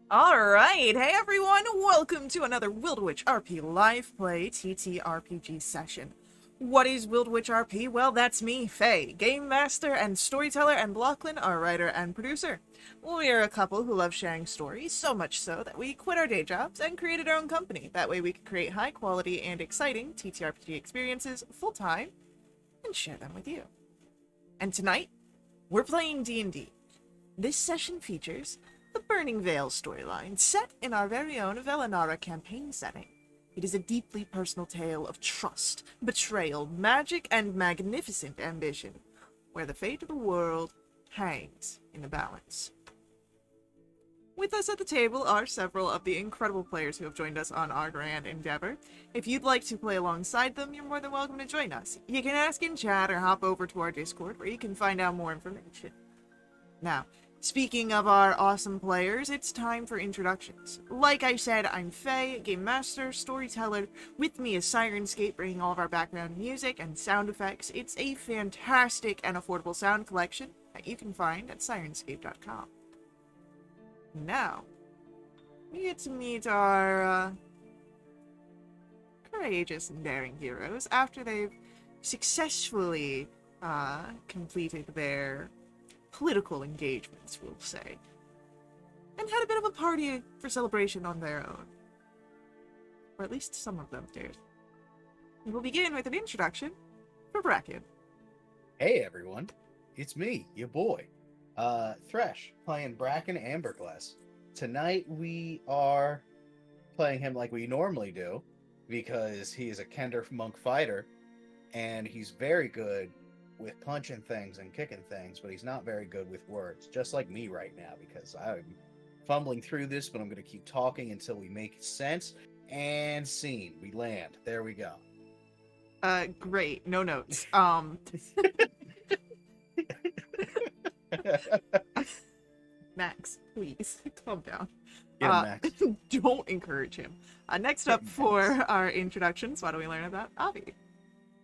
Alright, hey everyone, welcome to another Wildewitch RP live play TTRPG session. What is Wildewitch RP? Well, that's me, Faye, game master and storyteller, and Lachlan, our writer and producer. We're a couple who love sharing stories, so much so that we quit our day jobs and created our own company. That way we can create high quality and exciting TTRPG experiences full-time and share them with you. And tonight, we're playing D&D. This session features the Burning Veil storyline, set in our very own Velenara campaign setting. It is a deeply personal tale of trust, betrayal, magic, and magnificent ambition, where the fate of the world hangs in the balance. With us at the table are several of the incredible players who have joined us on our grand endeavor. If you'd like to play alongside them, you're more than welcome to join us. You can ask in chat or hop over to our Discord, where you can find out more information. Now, speaking of our awesome players, it's time for introductions. Like I said, I'm Faye, Game Master, Storyteller. With me is Sirenscape, bringing all of our background music and sound effects. It's a fantastic and affordable sound collection that you can find at Sirenscape.com. Now, we get to meet our courageous and daring heroes after they've successfully completed their political engagements, we'll say, and had a bit of a party for celebration on their own. Or at least some of them did. We'll begin with an introduction for Bracken. Hey everyone, it's me, your boy, Thresh, playing Bracken Amberglass. Tonight we are playing him like we normally do, because he is a Kender monk fighter, and he's very good with punching things and kicking things, but he's not very good with words, just like me right now, because I'm fumbling through this, but I'm going to keep talking until we make sense. And scene, we land. There we go. Great. No notes. Max, please, calm down. Get him, Max. Don't encourage him. Next up for our introductions, why don't we learn about Avi?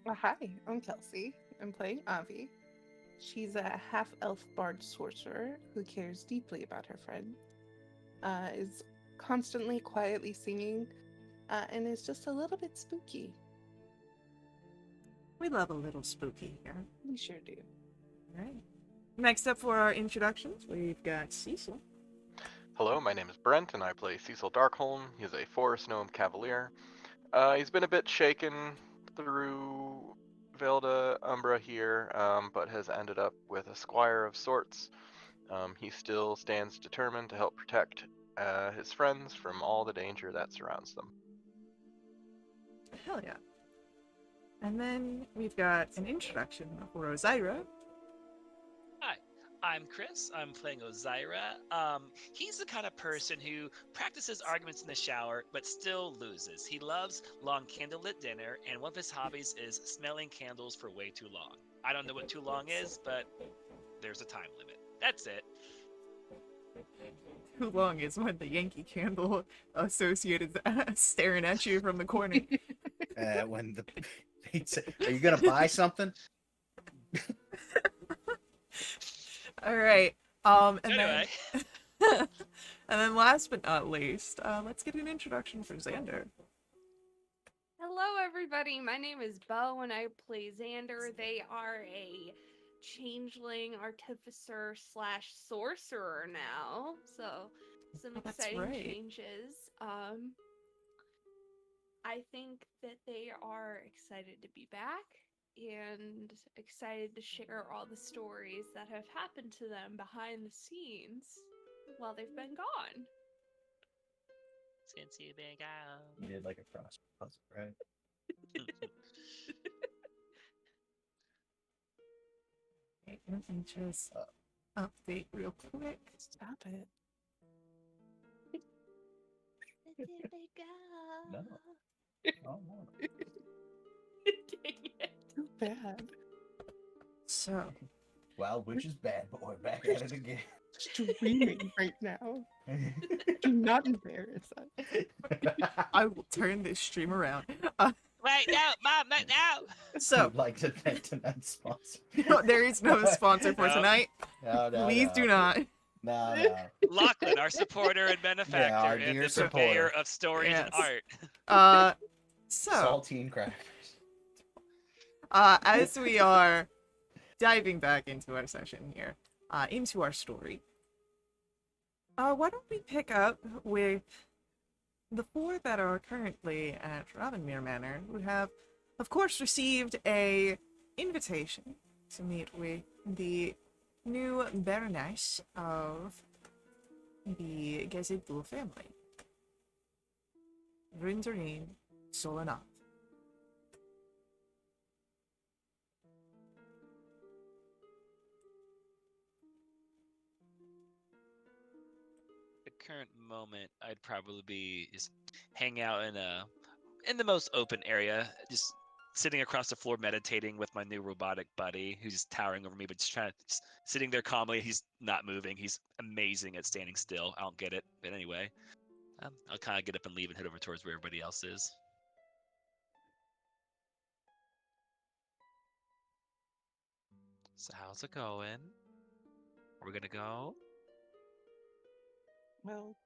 Hi, I'm Kelsey. I'm playing Avi. She's a half-elf bard sorcerer who cares deeply about her friend, is constantly quietly singing, and is just a little bit spooky. We love a little spooky here. We sure do. All right. Next up for our introductions, we've got Cecil. Hello, my name is Brent, and I play Cecil Darkholm. He's a Forest Gnome Cavalier. He's been a bit shaken through Velda Umbra here, but has ended up with a squire of sorts. He still stands determined to help protect his friends from all the danger that surrounds them. Hell yeah. And then we've got an introduction for Ozira. Hi, I'm Chris. I'm playing Ozira. He's the kind of person who practices arguments in the shower, but still loses. He loves long candlelit dinner, and one of his hobbies is smelling candles for way too long. I don't know what too long is, but there's a time limit. That's it. Too long is when the Yankee Candle associate is staring at you from the corner. When the pizza, are you gonna buy something? All right. And Anyway, then, and then last but not least, let's get an introduction for Xander. Hello, everybody. My name is Bo, and I play Xander. They are a changeling artificer slash sorcerer now, so some That's exciting right. changes. I think that they are excited to be back and excited to share all the stories that have happened to them behind the scenes while they've been gone. since you've been gone. You did like a cross puzzle, right? Okay, let me just update real quick. Stop it. No. Oh, no. Dang it. Too bad. So, Wildewitch is bad boy, back at it again. Streaming right now. Do not embarrass us. I will turn this stream around. Wait, no, Mom, not now. So, I'd like to thank tonight's sponsor. no, there is no sponsor for No. tonight. No, Please do not. No. Lachlan, our supporter and benefactor, our and dear the purveyor supporter. of stories and Yes. art. So, Saltine crackers. as we are diving back into our session here, into our story, why don't we pick up with the four that are currently at Robinmere Manor, who have, of course, received a invitation to meet with the new Baroness of the Gazidul family, Rindarine Solanath. The current moment, I'd probably be just hang out in the most open area, just sitting across the floor meditating with my new robotic buddy who's just towering over me, but just sitting there calmly. He's not moving. He's amazing at standing still. I don't get it, but anyway, I'll kind of get up and leave and head over towards where everybody else is. So how's it going? Are we gonna go? Well,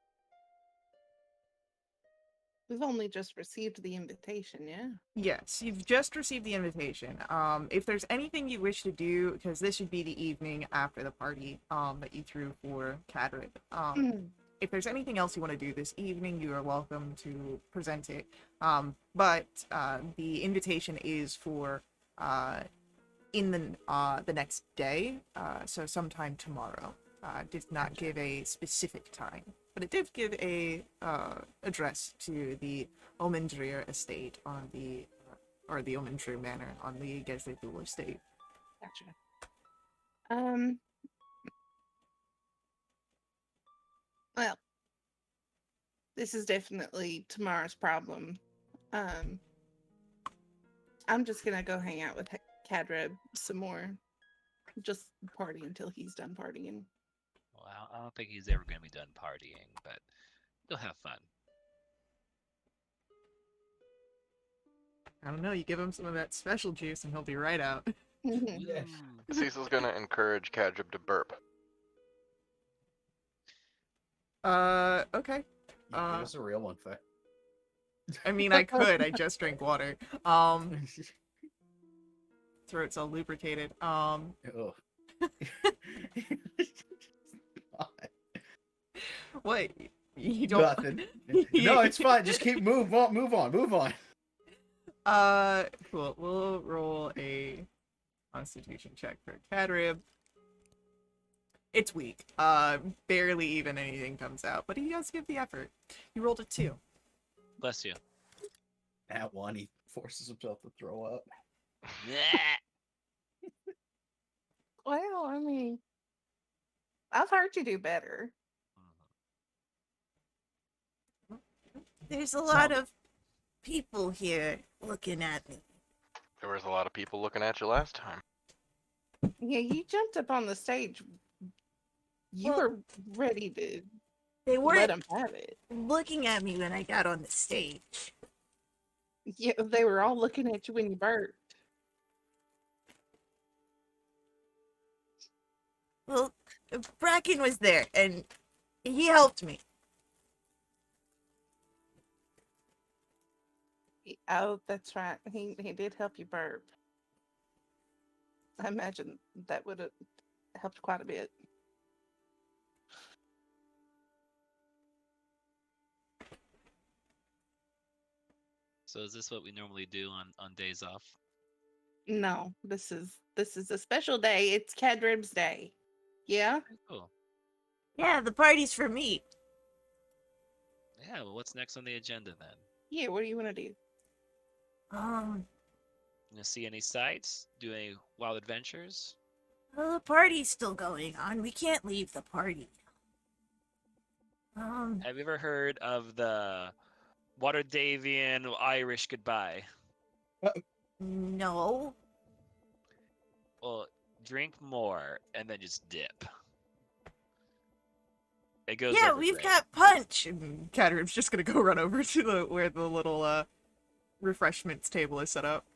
we've only just received the invitation, yeah? Yes, you've just received the invitation. If there's anything you wish to do, because this should be the evening after the party that you threw for Cadrid, if there's anything else you want to do this evening, you are welcome to present it. But the invitation is for in the next day, so sometime tomorrow. Did not give a specific time, but it did give a address to the Omendrir estate on the or the Omendrir Manor on the Gezedul estate. Gotcha. Well, this is definitely tomorrow's problem. I'm just gonna go hang out with Cadreb some more. Just party until he's done partying. Well, I don't think he's ever gonna be done partying, but he'll have fun. I don't know, you give him some of that special juice and he'll be right out. Yeah. Cecil's gonna encourage Kadrib to burp. Okay. Give us a real one, Faye. I mean, I could. I just drank water. Throat's all lubricated. Ugh. What? You don't. Nothing. No, it's fine. Just move on. Cool. We'll roll a Constitution check for Cadrib. It's weak. Barely even anything comes out, but he does give the effort. He rolled a 2. Bless you. At one, he forces himself to throw up. Well, I mean, I've heard you do better. There's a lot of people here looking at me. There was a lot of people looking at you last time. Yeah, you jumped up on the stage. You Well, were ready to They let weren't him have it. looking at me when I got on the stage. Yeah, they were all looking at you when you burped. Well, Bracken was there, and he helped me. Oh, that's right. He did help you burp. I imagine that would have helped quite a bit. So is this what we normally do on days off? No, this is a special day. It's Cadrib's day. Yeah? Cool. Yeah, the party's for me. Yeah, well, what's next on the agenda then? Yeah, what do you want to do? You see any sights? Do any wild adventures? Well, the party's still going on. We can't leave the party. Have you ever heard of the Waterdavian Irish goodbye? No. Well, drink more and then just dip. It goes Yeah, over we've great. got punch. And Caterp's just gonna go run over to where the little refreshments table is set up.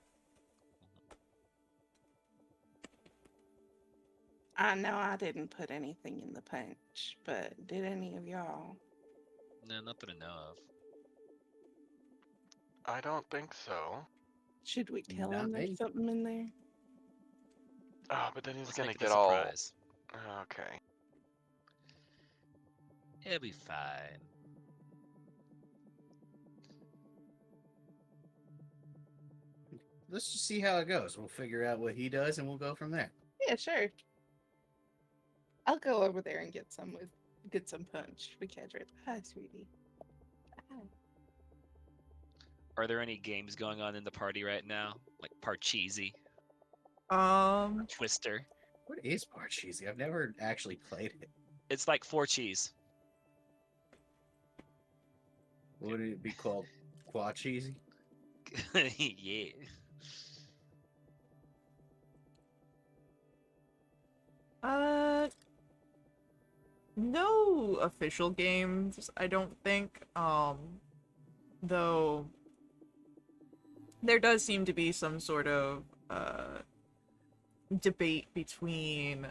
I know I didn't put anything in the punch, but did any of y'all? No, not that I know of. I don't think so. Should we tell Not him me. there's something in there? Oh, but then he's Let's gonna make it a get all. surprise. Okay. It'll be fine. Let's just see how it goes. We'll figure out what he does, and we'll go from there. Yeah, sure. I'll go over there and get some punch. We catch it. Hi, sweetie. Hi. Are there any games going on in the party right now? Like Parcheesi, Um, Twister? What is Parcheesi? I've never actually played it. It's like 4 cheese. Would it be called Quacheesi? Yeah. no official games, I don't think. Though there does seem to be some sort of debate between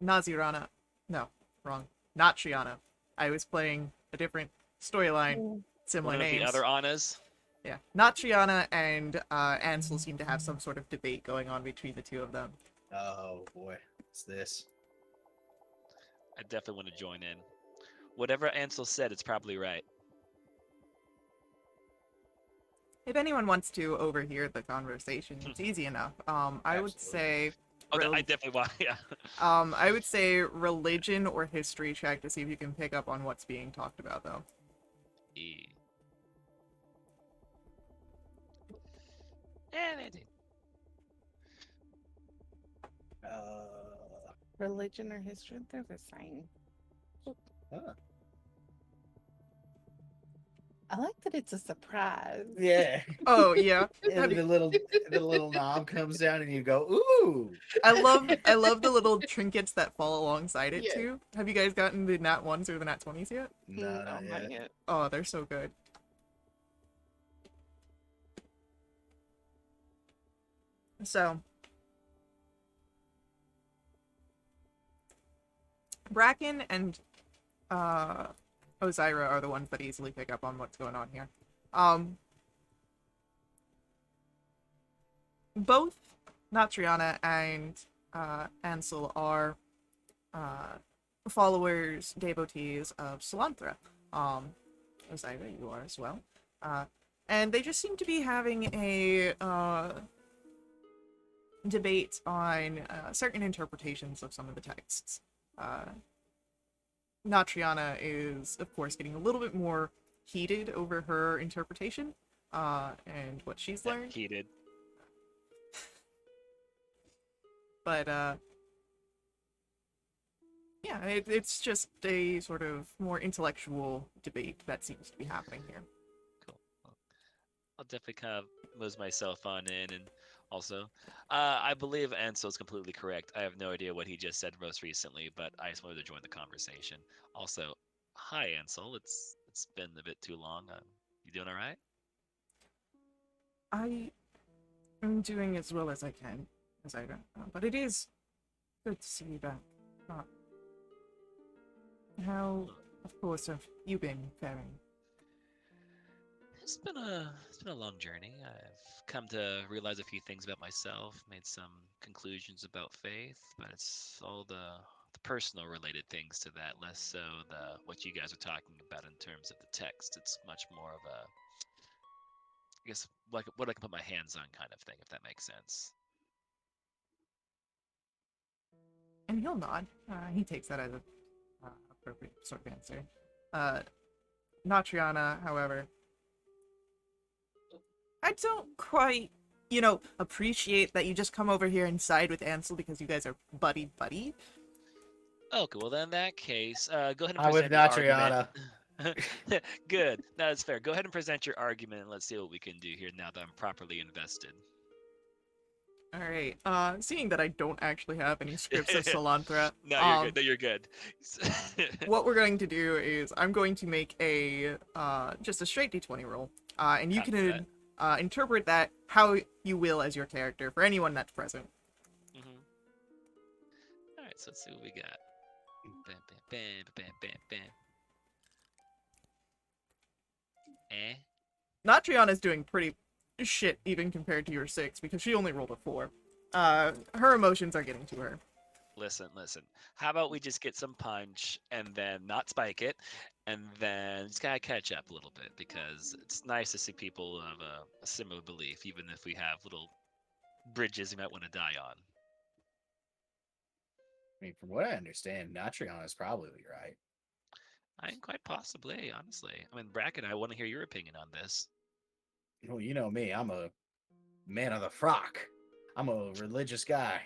Nazirana. No, wrong. Not Triana. I was playing a different storyline, similar One of names. the other Annas. Yeah, not Triana and Ansel seem to have some sort of debate going on between the two of them. Oh boy, what's this? I definitely want to join in. Whatever Ansel said, it's probably right. If anyone wants to overhear the conversation, it's easy enough. I would say, Oh, rel- I definitely want. Yeah. I would say religion or history check to see if you can pick up on what's being talked about, though. Yeah, they do. Religion or history? They're the same. Huh. I like that it's a surprise. Yeah. Oh yeah, And the little knob comes down, and you go, ooh. I love the little trinkets that fall alongside it Yeah. too. Have you guys gotten the nat 1s or the nat 20s yet? No, not not yet. Oh, they're so good. So, Bracken and Ozira are the ones that easily pick up on what's going on here. Both Natriana and Ansel are followers, devotees of Salanthra. Ozira, you are as well. And they just seem to be having a debate on certain interpretations of some of the texts. Natriana is, of course, getting a little bit more heated over her interpretation and what she's learned. Heated. But, yeah, it's just a sort of more intellectual debate that seems to be happening here. Cool. Well, I'll definitely kind of move myself on in, and also, I believe Ansel's completely correct. I have no idea what he just said most recently, but I just wanted to join the conversation. Also, hi Ansel. It's been a bit too long. You doing all right? I am doing as well as I can, Ozira, but it is good to see you back. How, of course, have you been faring? It's been a long journey. I've come to realize a few things about myself, made some conclusions about faith, but it's all the personal related things to that, less so the what you guys are talking about in terms of the text. It's much more of a, I guess, like what I can put my hands on kind of thing, if that makes sense. And he'll nod. He takes that as a appropriate sort of answer. Natriana, however, I don't quite, appreciate that you just come over here and side with Ansel because you guys are buddy-buddy. Okay, well then in that case, go ahead and I'm with present your Natriana. argument. Good, that's fair. Go ahead and present your argument, and let's see what we can do here now that I'm properly invested. Alright, seeing that I don't actually have any scripts of Salanthra, No, you're good. No, you're good. what we're going to do is I'm going to make a, just a straight d20 roll, and you Copy can interpret that how you will as your character for anyone that's present. Alright, so let's see what we got. Bam, bam, bam, bam, bam, bam. Natriana's doing pretty shit even compared to your 6 because she only rolled a 4. Her emotions are getting to her. Listen. How about we just get some punch and then not spike it, and then just kind of catch up a little bit because it's nice to see people of a similar belief, even if we have little bridges we might want to die on. I mean, from what I understand, Natriana is probably right. I am quite possibly, honestly. I mean, Bracken, I want to hear your opinion on this. Well, you know me, I'm a man of the frock. I'm a religious guy.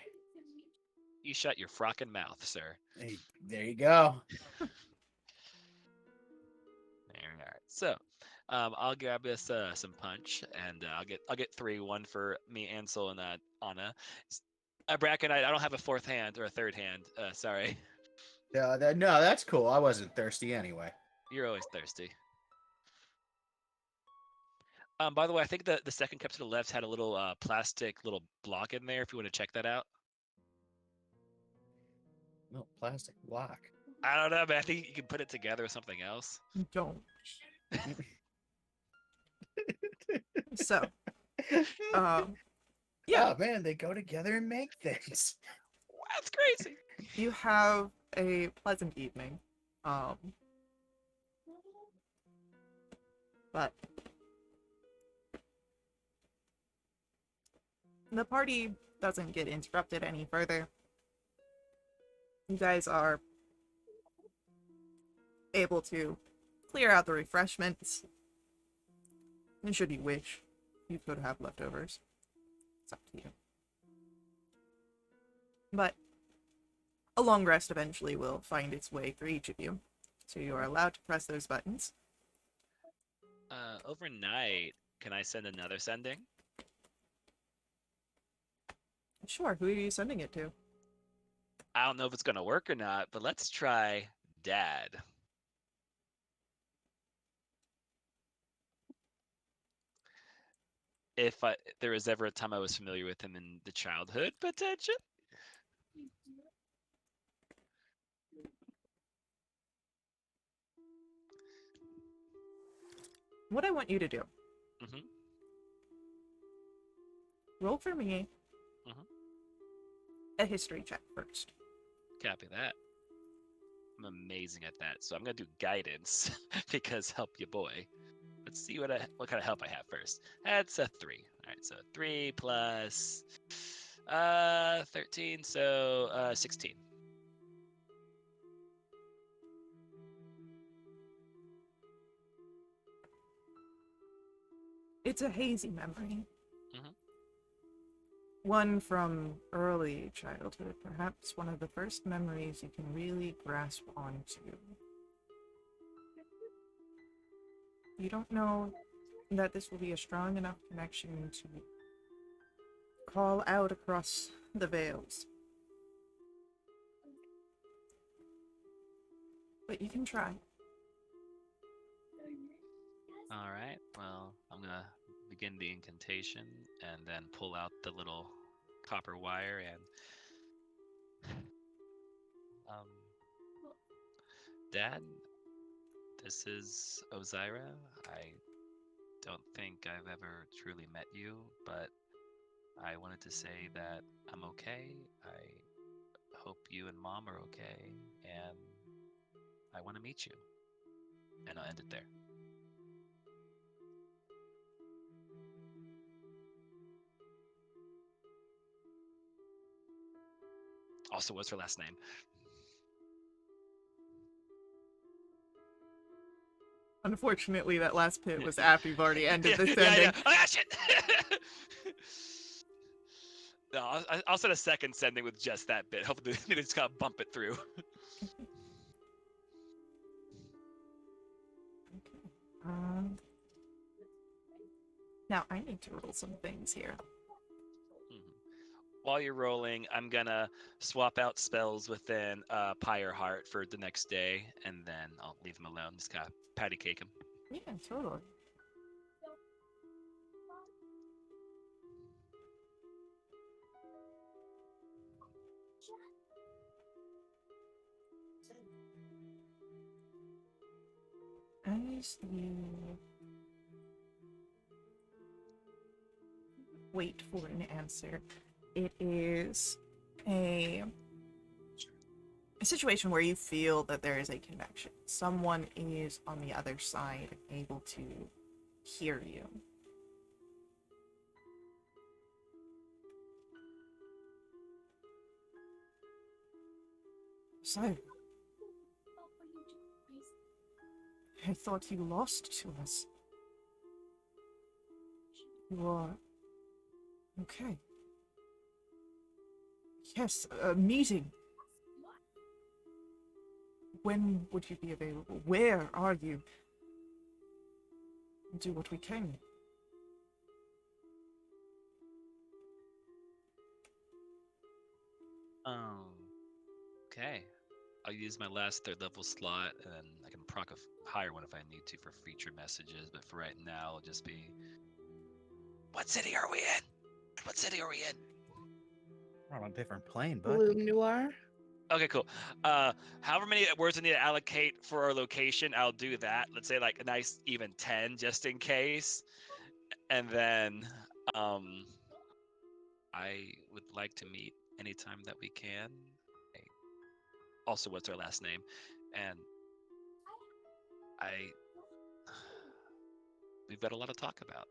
You shut your frockin' mouth, sir. Hey, there you go. All right. So, I'll grab us some punch, and I'll get 3, one for me, Ansel, and Anna. Bracken, I don't have a 4th hand or a 3rd hand. Sorry. No, that's cool. I wasn't thirsty anyway. You're always thirsty. By the way, I think the second cup to the left had a little plastic little block in there. If you want to check that out. No, plastic block. I don't know, but I think you can put it together with something else. Don't. So, yeah, Oh man, they go together and make things. That's crazy. you have a pleasant evening. But the party doesn't get interrupted any further. You guys are able to clear out the refreshments. And should you wish, you could have leftovers. It's up to you. But a long rest eventually will find its way for each of you. So you are allowed to press those buttons. Overnight, can I send another sending? Sure, who are you sending it to? I don't know if it's gonna work or not, but let's try Dad. If there was ever a time I was familiar with him in the childhood, potential. What I want you to do. Mhm. Roll for me Mhm. a history check first. Copy that. I'm amazing at that, so I'm gonna do guidance because help you boy. Let's see what kind of help I have first. That's a 3. All right, so 3 plus 13, so 16. It's a hazy memory. Mhm. One from early childhood, perhaps one of the first memories you can really grasp onto. You don't know that this will be a strong enough connection to call out across the veils. But you can try. All right, well, I'm gonna begin the incantation and then pull out the little copper wire and Dad, this is Ozira. I don't think I've ever truly met you, but I wanted to say that I'm okay. I hope you and Mom are okay, and I want to meet you. And I'll end it there. Also, what's her last name? Unfortunately, that last pit was after you've already ended the Yeah, sending. yeah. Oh, shit! No, I'll send a second sending with just that bit. Hopefully, they just gotta bump it through. Now I need to roll some things here. While you're rolling, I'm gonna swap out spells within Pyre Heart for the next day, and then I'll leave him alone. Just kind of patty cake him. Yeah, totally. as you wait for an answer, it is a situation where you feel that there is a connection. Someone is on the other side able to hear you. So, I thought you lost to us. You are... okay. Yes, a meeting. When would you be available? Where are you? We'll do what we can. Okay. I'll use my last third level slot, and then I can proc a higher one if I need to for future messages. But for right now, it'll just be, "What city are we in? What city are we in?" We're on a different plane, bud. Bloom Noir. Okay, cool. However many words I need to allocate for our location, I'll do that. Let's say like a nice even 10, just in case. And then, I would like to meet anytime that we can. Also, what's our last name? And we've got a lot to talk about.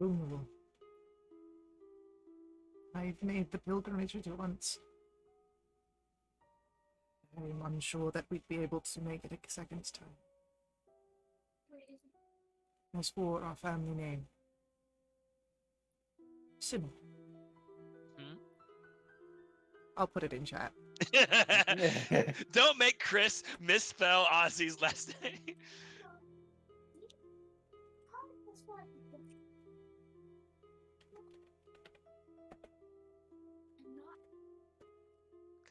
Ooh. I've made the pilgrimage once. I'm unsure that we'd be able to make it a second time. As for our family name, Sybil. Hmm? I'll put it in chat. Don't make Chris misspell Ozzy's last name.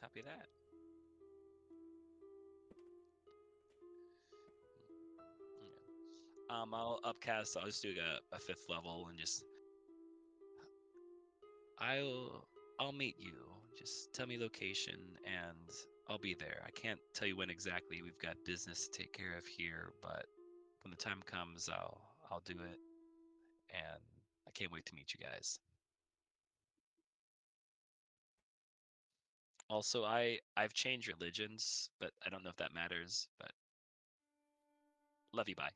Copy that. I'll upcast. I'll just do a 5th level and just. I'll meet you. Just tell me location and I'll be there. I can't tell you when exactly. We've got business to take care of here, but when the time comes, I'll do it. And I can't wait to meet you guys. Also, I've changed religions, but I don't know if that matters. But love you. Bye.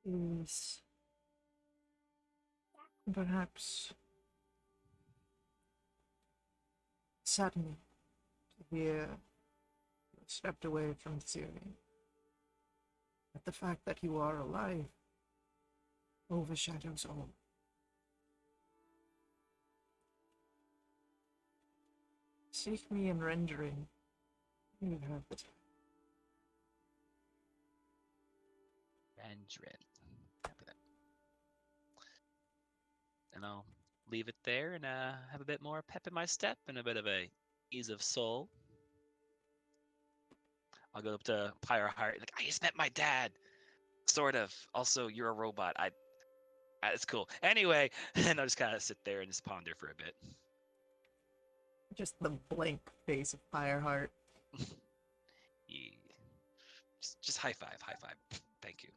Is perhaps saddening to hear you stepped away from Syria. But the fact that you are alive overshadows all. Seek me in rendering. You have the time. Mandarin. Copy that. And I'll leave it there and have a bit more pep in my step and a bit of a ease of soul. I'll go up to Pyre Heart. Like, I just met my dad. Sort of. Also, you're a robot. It's cool. Anyway, and I'll just kind of sit there and just ponder for a bit. Just the blank face of Fireheart. Yeah. Just high five. Thank you.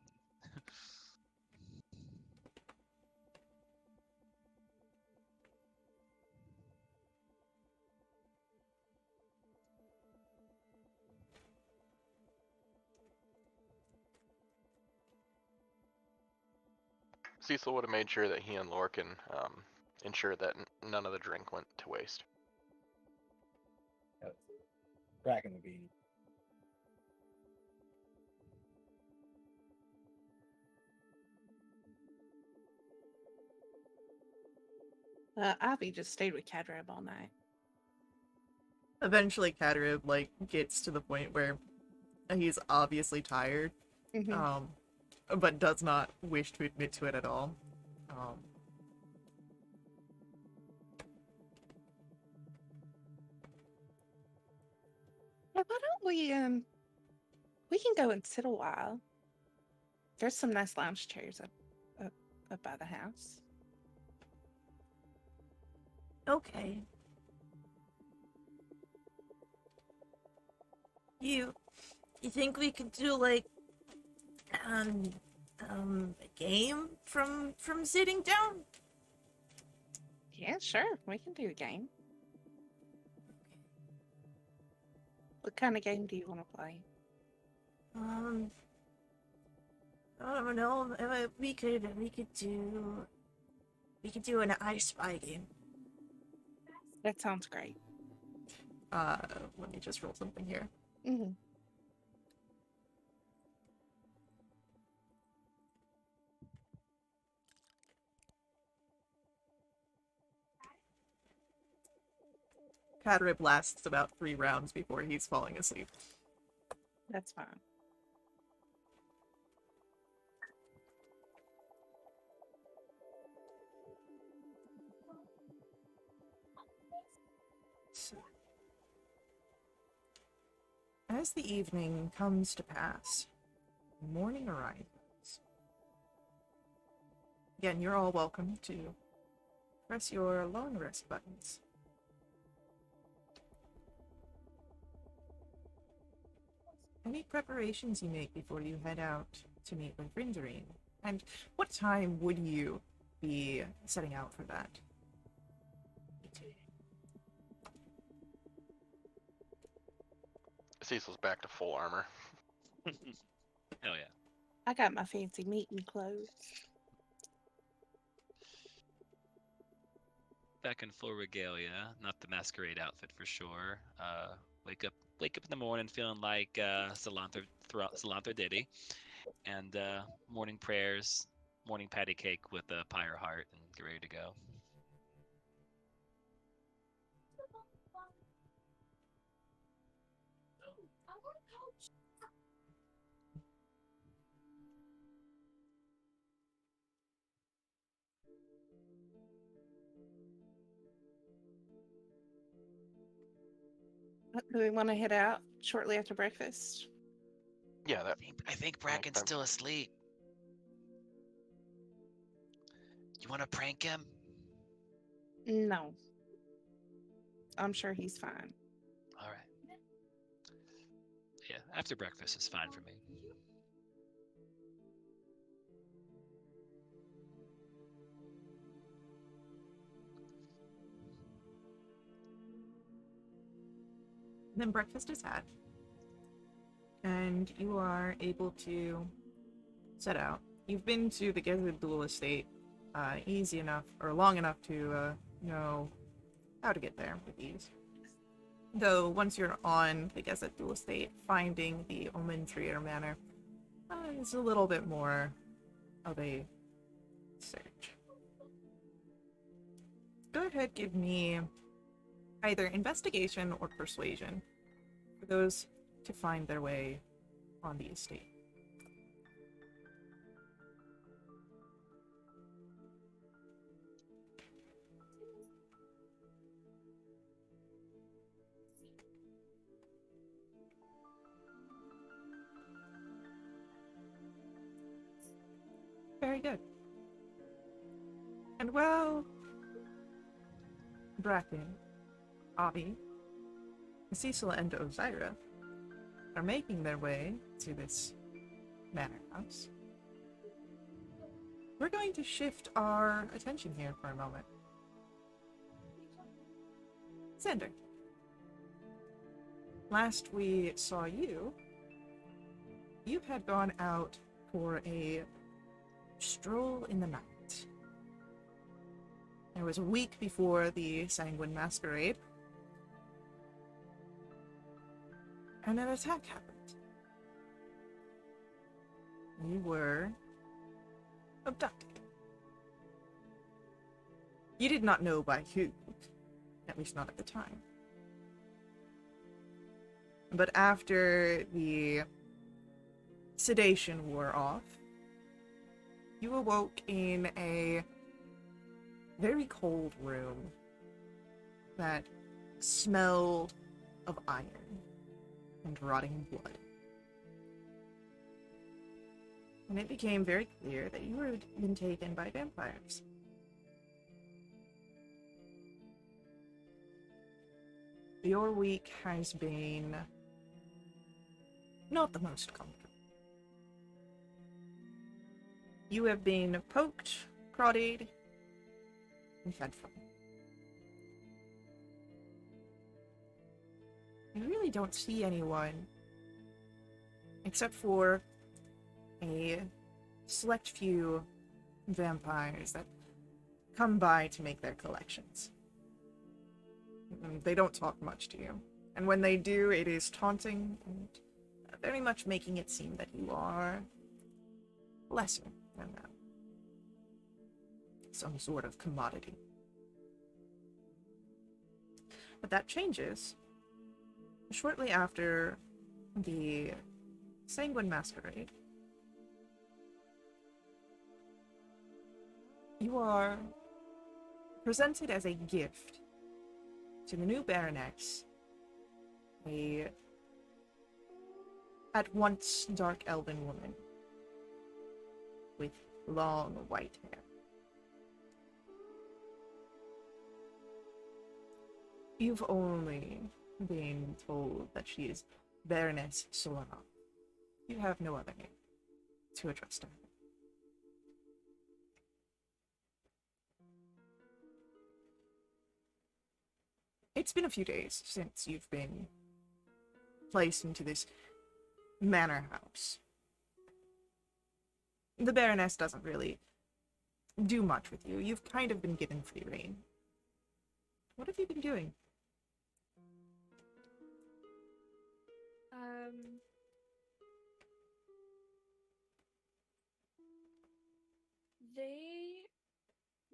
Cecil would have made sure that he and Lorcan ensured that none of the drink went to waste. Cracking the bean. Avi just stayed with Cadrab all night. Eventually, Katarib, gets to the point where he's obviously tired, but does not wish to admit to it at all. Yeah, why don't we We can go and sit a while. There's some nice lounge chairs up by the house. Okay. You think we could do like a game from sitting down? Yeah, sure. We can do a game. What kind of game do you want to play? I don't know. We could do an I Spy game. That sounds great. Let me just roll something here. Mm-hmm. Cadrip lasts about 3 rounds before he's falling asleep. That's fine. So, as the evening comes to pass, morning arrives. Again, you're all welcome to press your long rest buttons. Any preparations you make before you head out to meet with Rindarine? And what time would you be setting out for that? Cecil's back to full armor. Hell yeah. I got my fancy meeting clothes. Back in full regalia, not the masquerade outfit for sure. Wake up in the morning feeling like Cilantro Diddy, and morning prayers, morning patty cake with a pyre heart, and get ready to go. Do we want to head out shortly after breakfast? Yeah, that. I think Bracken's sense. still asleep. You want to prank him? No. I'm sure he's fine. All right. Yeah, after breakfast is fine for me. Then breakfast is had, and you are able to set out. You've been to the Gezid Duel Estate easy enough, or long enough to know how to get there with ease. Though, once you're on the Gezid Duel Estate, finding the Omen Tree or Manor is a little bit more of a search. Go ahead, give me either investigation or persuasion for those to find their way on the estate. Very good. And well, Bracken, Avi, Cecil, and Ozira are making their way to this manor house. We're going to shift our attention here for a moment. Xander, last we saw you, you had gone out for a stroll in the night. It was a week before the Sanguine Masquerade, and an attack happened. You were abducted. You did not know by who, at least not at the time. But after the sedation wore off, you awoke in a very cold room that smelled of iron and rotting blood. and it became very clear that you had been taken by vampires. Your week has been not the most comfortable. You have been poked, prodded, and fed from. You really don't see anyone except for a select few vampires that come by to make their collections. They don't talk much to you, and when they do, it is taunting and very much making it seem that you are lesser than them. Some sort of commodity. But that changes shortly after the Sanguine Masquerade. You are presented as a gift to the new Baroness, a at once dark elven woman with long white hair. You've only been told that she is Baroness Solana. You have no other name to address to her. It's been a few days since you've been placed into this manor house. The Baroness doesn't really do much with you. You've kind of been given free rein. What have you been doing?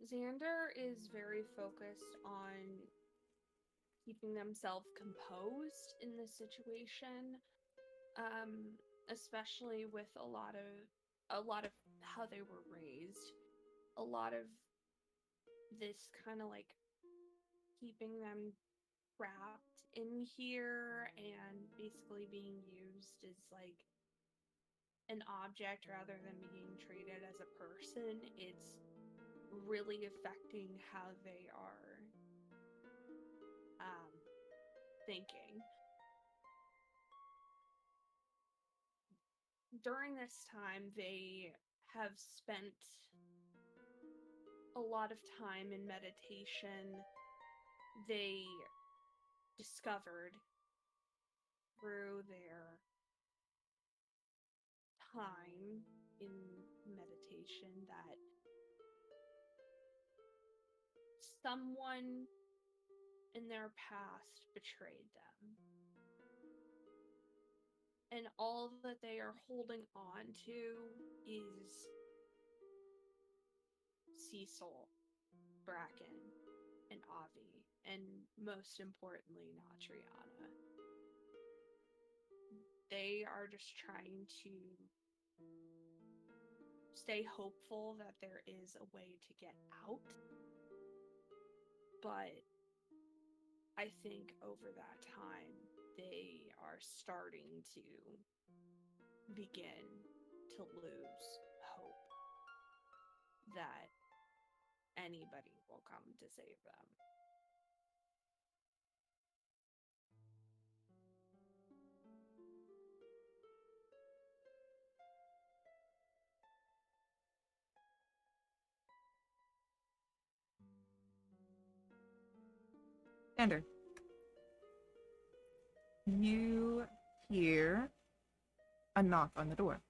Xander is very focused on keeping themselves composed in this situation, especially with a lot of how they were raised, a lot of this kind of like keeping them trapped in here and basically being used as like an object rather than being treated as a person. It's really affecting how they are thinking. During this time, they have spent a lot of time in meditation. They discovered through their time in meditation that someone in their past betrayed them. And all that they are holding on to is Cecil, Bracken, and Avi, and most importantly, Natriana. They are just trying to stay hopeful that there is a way to get out. But I think over that time, they are starting to begin to lose hope that anybody will come to save them. Xander, you hear a knock on the door.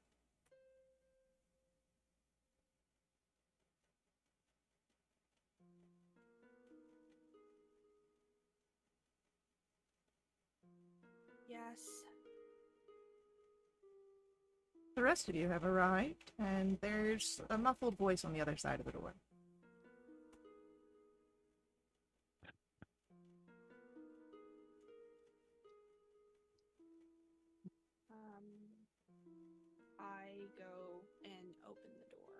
Yes. The rest of you have arrived, and there's a muffled voice on the other side of the door. I go and open the door.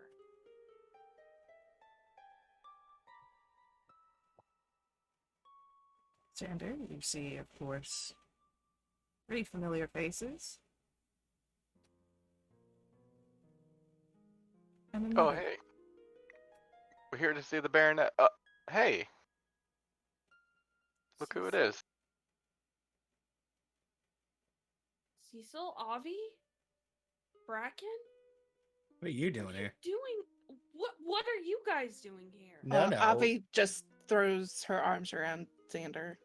Xander, you see, of course, pretty familiar faces. And Oh, another. hey. We're here to see the Baronet. Hey, look who it is. Cecil, Avi, Bracken. What are you What doing are you here? doing? What are you guys doing here? No, no. Avi just throws her arms around Xander.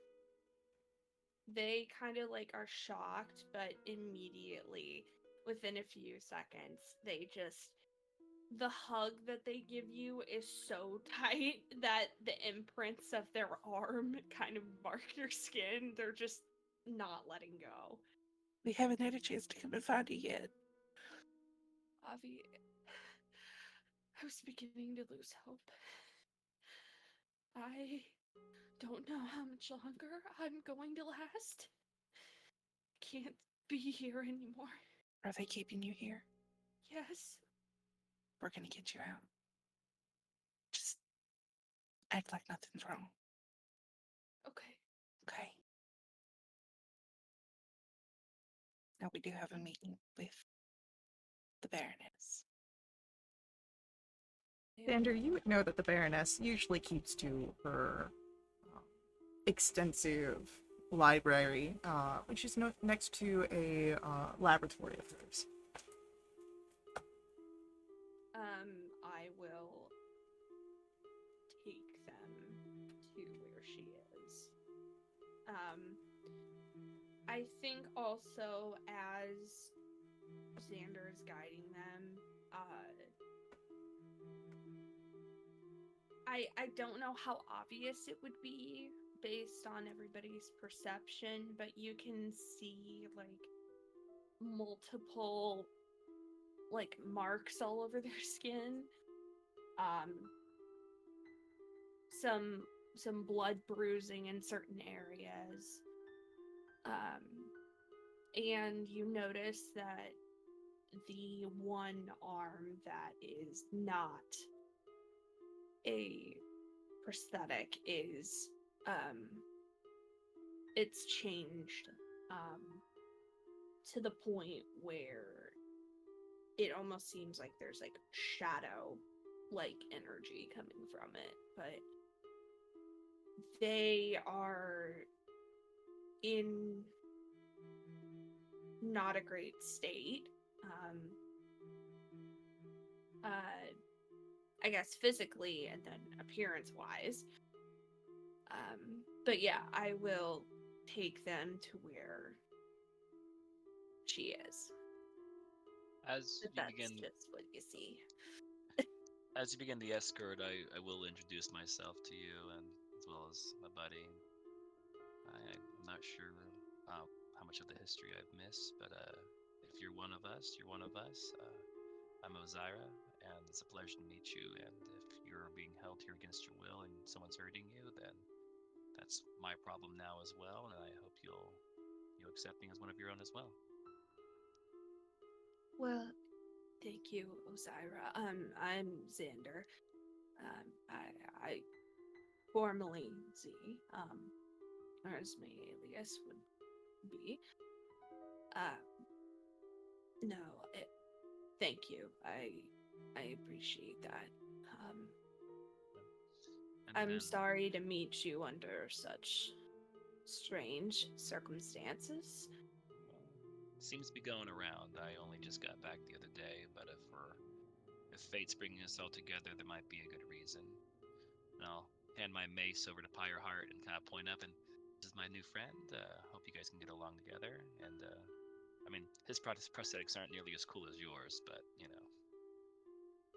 They kind of like are shocked, but immediately, within a few seconds, the hug that they give you is so tight that the imprints of their arm kind of mark your skin. They're just not letting go. We haven't had a chance to come and find you yet. Avi, I was beginning to lose hope. I don't know how much longer I'm going to last. Can't be here anymore. Are they keeping you here? Yes. We're gonna get you out. Just act like nothing's wrong. Okay. Okay. Now we do have a meeting with the Baroness. Xander, you would know that the Baroness usually keeps to her extensive library, which is next to a laboratory of hers. I will take them to where she is. I think also as Xander is guiding them, I don't know how obvious it would be based on everybody's perception, but you can see like multiple like marks all over their skin. Some blood bruising in certain areas. And you notice that the one arm that is not a prosthetic is it's changed to the point where it almost seems like there's like shadow like energy coming from it, but they are in not a great state. I guess physically and then appearance wise. But yeah, I will take them to where she is. As But you that's begin, just what you see. as you begin the escort, I will introduce myself to you, and as well as my buddy. I'm not sure how much of the history I've missed, but if you're one of us, you're one of us. I'm Ozira, and it's a pleasure to meet you. And if you're being held here against your will and someone's hurting you, then that's my problem now as well. And I hope you'll accept me as one of your own as well. Well, thank you, Ozira. I'm Xander. I formerly Z, or as my alias would be. No, thank you. I appreciate that. And I'm then, sorry to meet you under such strange circumstances. seems to be going around. I only just got back the other day, but if fate's bringing us all together, there might be a good reason. And I'll hand my mace over to Pyreheart and kind of point up, and this is my new friend. Hope you guys can get along together. And I mean, his prosthetics aren't nearly as cool as yours, but you know.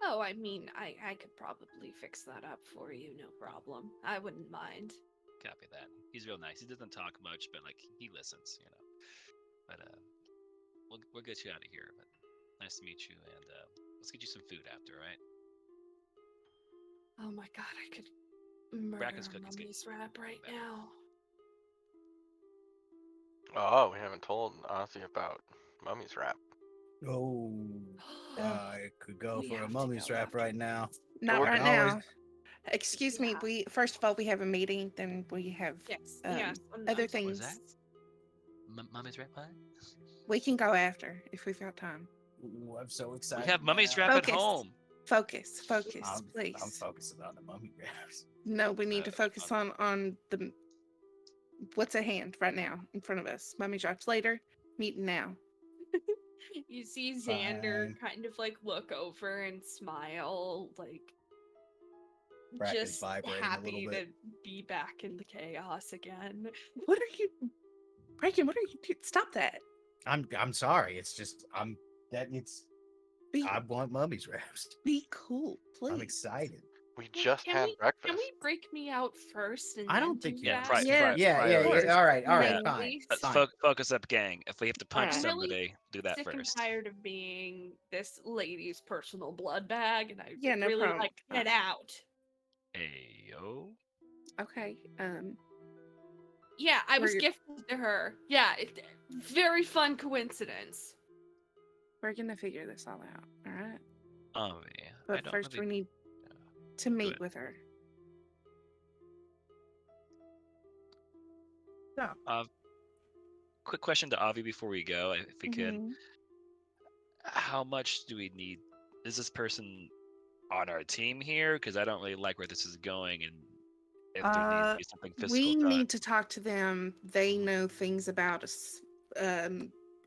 Oh, I mean, I could probably fix that up for you, no problem. I wouldn't mind. Copy that. He's real nice. He doesn't talk much, but like he listens, you know. But we'll get you out of here. But nice to meet you, and let's get you some food after, all right? Oh my god, I could murder Bracken's cookies get Mummy's rap right better. now. Oh, we haven't told Ozzy about Mummy's rap. Oh, I could go We for a have to mummy's go rap after right now. this. Not Or right can always- now. Excuse me. Yeah. We first of all we have a meeting. Then we have Yes, um, yes. other I'm sorry. things. that? Mummy's rap pie? We can go after if we've got time. Ooh, I'm so We excited. have Mummy's now. rap at Focus. home. Focus, I'm please. focusing on the mummy grabs. No, we need to focus on the what's at hand right now in front of us. Mummy drops later. Meeting now. You see Xander Fine. kind of like look over and smile, like Bracken's just vibrating a happy little to bit. be back in the chaos again. What are you, Bracken? What are you doing? Stop that. I'm sorry. It's just Be I want mummy's wraps. be cool, please. I'm excited. We Well, just had breakfast. Can we break me out first and I then don't think do you that? Yeah, priority. All right, Yeah. fine. Let's Fine. focus up, gang. If we have to punch Alright. I'm really somebody, do that sick and first. tired of being this lady's personal blood bag, and I Yeah, no really problem. like to get out. Ayo. Okay. Yeah, I was We're- gifted to her. Yeah, very fun coincidence. We're gonna figure this all out. All right. Oh yeah. But first, we need to it. meet with her. Quick question to Avi before we go, if we could. Mhm. How much do we need? Is this person on our team here? Because I don't really like where this is going, and if there needs to be something physical We done. need to talk to them. They know things about us.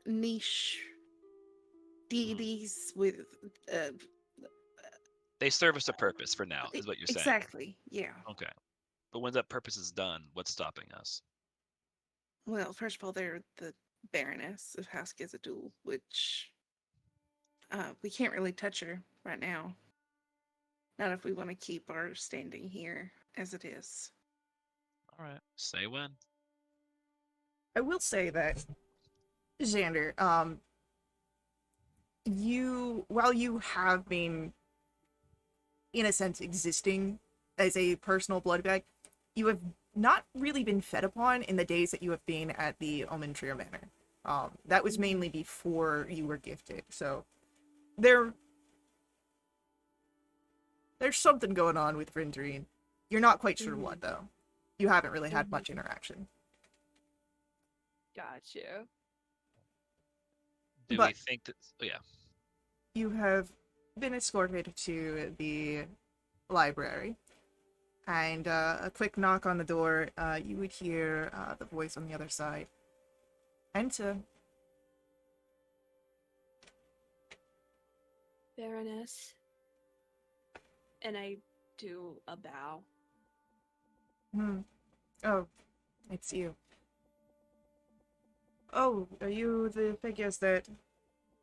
Niche deities with They serve us a purpose for now, is what you're saying. exactly. Yeah. Okay. But when that purpose is done, what's stopping us? Well, first of all, they're the Baroness of House Gizadul, which we can't really touch her right now. Not if we want to keep our standing here as it is. All right. Say when. I will say that, Xander, while you have been, in a sense, existing as a personal blood bag, you have not really been fed upon in the days that you have been at the Omentrier Manor. That was mainly before you were gifted, so there's something going on with Vrindrine. You're not quite sure what, though. You haven't really had much interaction. Got you. Do we But- think that? Oh yeah. You have been escorted to the library, and a quick knock on the door, you would hear the voice on the other side. Enter. Baroness. And I do a bow. Oh, it's you. Oh, are you the figures that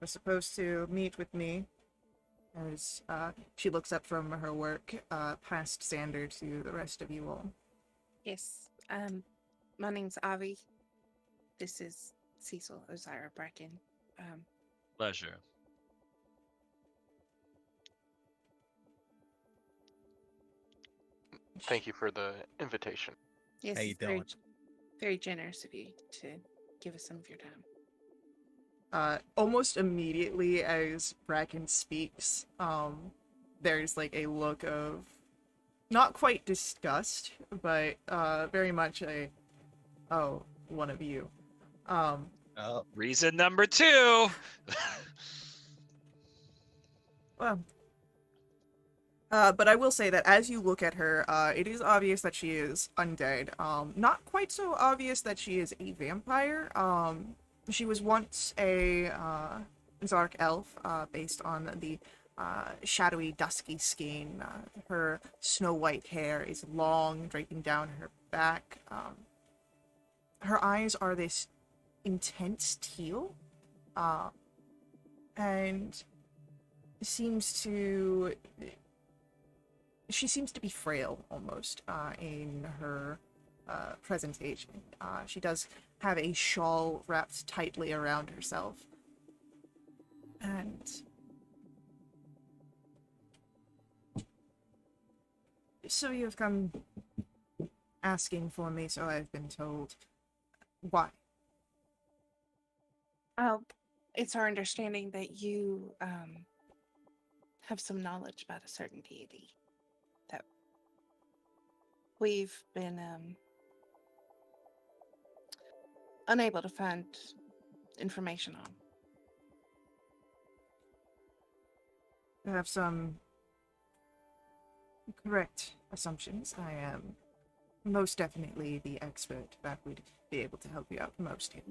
were supposed to meet with me? As she looks up from her work, past Xander to the rest of you all. Yes. My name's Avi. This is Cecil Ozira Bracken. Pleasure. Thank you for the invitation. Yes, How you it's very, doing? very generous of you to give us some of your time. Almost immediately as Bracken speaks, there's like a look of not quite disgust, but very much a, oh, one of you. Oh, Reason number 2. Well, but I will say that as you look at her, it is obvious that she is undead. Not quite so obvious that she is a vampire. She was once a Zark elf, based on the shadowy, dusky skin. Her snow white hair is long, draping down her back. Her eyes are this intense teal, and she seems to be frail almost in her presentation. She does have a shawl wrapped tightly around herself. And so you've come asking for me, so I've been told. Why? It's our understanding that you have some knowledge about a certain deity that we've been unable to find information on. I have some Correct assumptions. I am most definitely the expert that would be able to help you out the most here.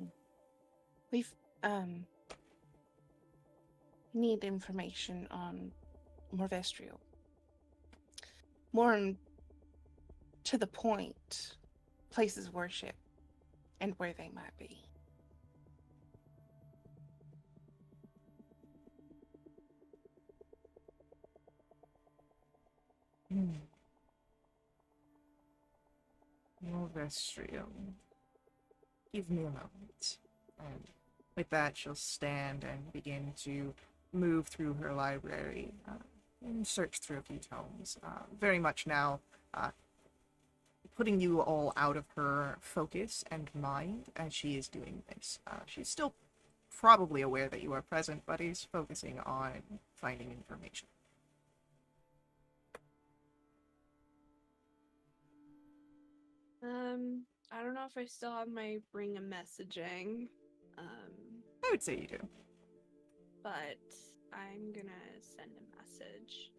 We've need information on Morvestrial. More to the point, places of worship and where they might be. Wildewitch. Give me a moment. And with that, she'll stand and begin to move through her library and search through a few tomes. Very much now putting you all out of her focus and mind as she is doing this. She's still probably aware that you are present, but is focusing on finding information. I don't know if I still have my ring of messaging. I would say you do. But I'm gonna send a message.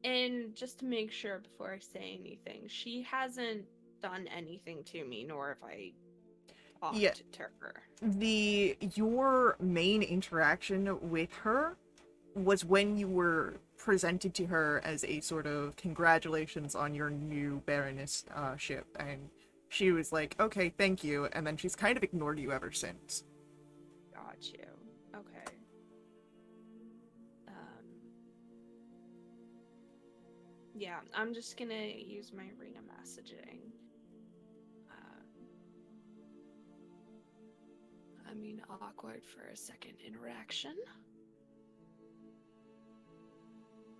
And just to make sure before I say anything, she hasn't done anything to me, nor have I talked to her. Your main interaction with her was when you were presented to her as a sort of congratulations on your new Baroness ship, and she was like, okay, thank you, and then she's kind of ignored you ever since. Got you. Okay. Yeah, I'm just gonna use my ring of messaging. I mean, awkward for a second interaction.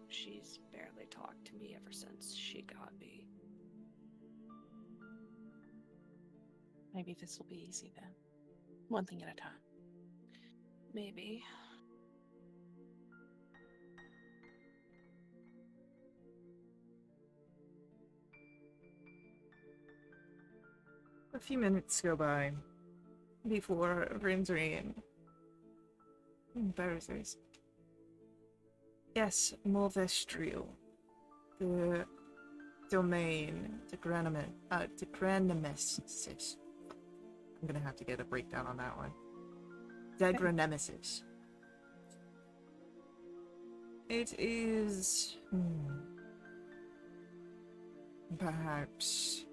She's barely talked to me ever since she got me. Maybe this will be easy then. One thing at a time. Maybe. A few minutes go by before Rinzri and Berzers. Yes, Morvestrial. The domain, Degranemesis. I'm gonna have to get a breakdown on that one. Degranemesis. It is... perhaps...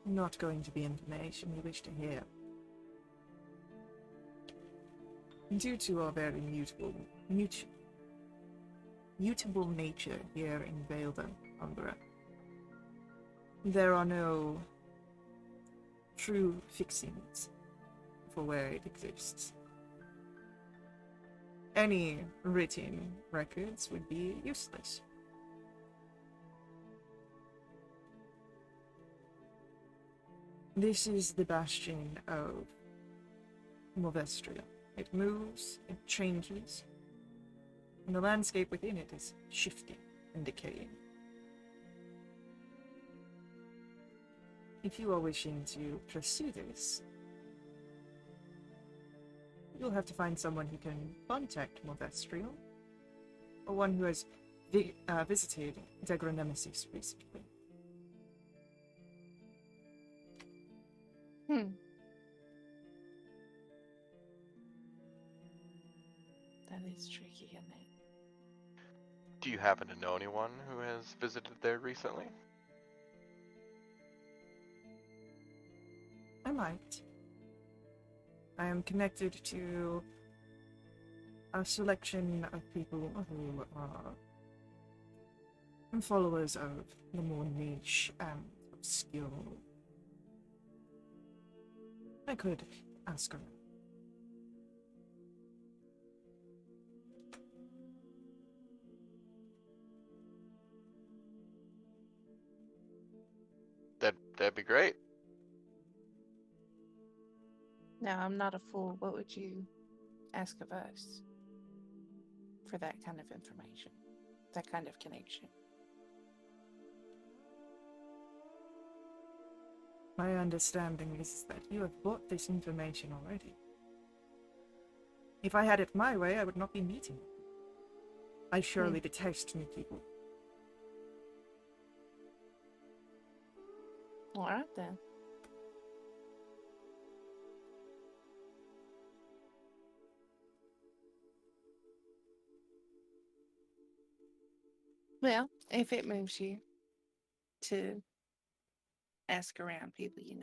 not going to be information you wish to hear. Due to our very mutable nature here in Vailda, Umbra, there are no true fixings for where it exists. Any written records would be useless. This is the bastion of Morvestria. It moves, it changes, and the landscape within it is shifting and decaying. If you are wishing to pursue this, you'll have to find someone who can contact Morvestria, or one who has visited Degranemesis recently. That is tricky, isn't it? Do you happen to know anyone who has visited there recently? I might. I am connected to a selection of people who are followers of the more niche and obscure. I could ask her. That'd be great. Now, I'm not a fool. What would you ask of us for that kind of information? That kind of connection? My understanding is that you have bought this information already. If I had it my way, I would not be meeting you. I surely detest new people. All right then. Well, if it moves you to ask around people you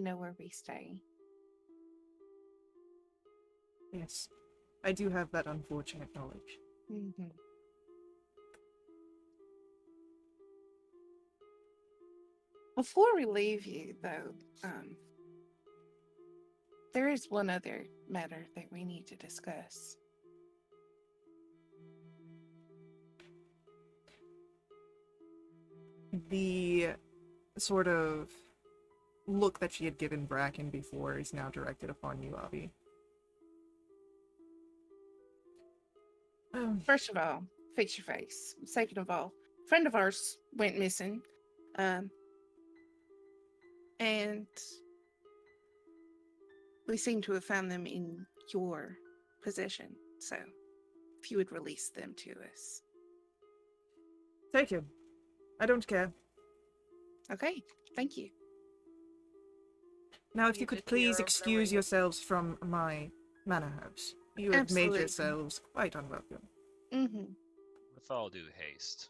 know where we stay. Yes, I do have that unfortunate knowledge. Mm-hmm. Before we leave you, though, there is one other matter that we need to discuss. The sort of look that she had given Bracken before is now directed upon you, Avi. First of all, fix your face. Second of all, a friend of ours went missing. And we seem to have found them in your possession. So, if you would release them to us. Take him. I don't care. Okay, thank you. Now, if You you could just hear please over the excuse radio. yourselves from my manor house. You have made Absolutely. yourselves quite unwelcome. Mm-hmm. With all due haste.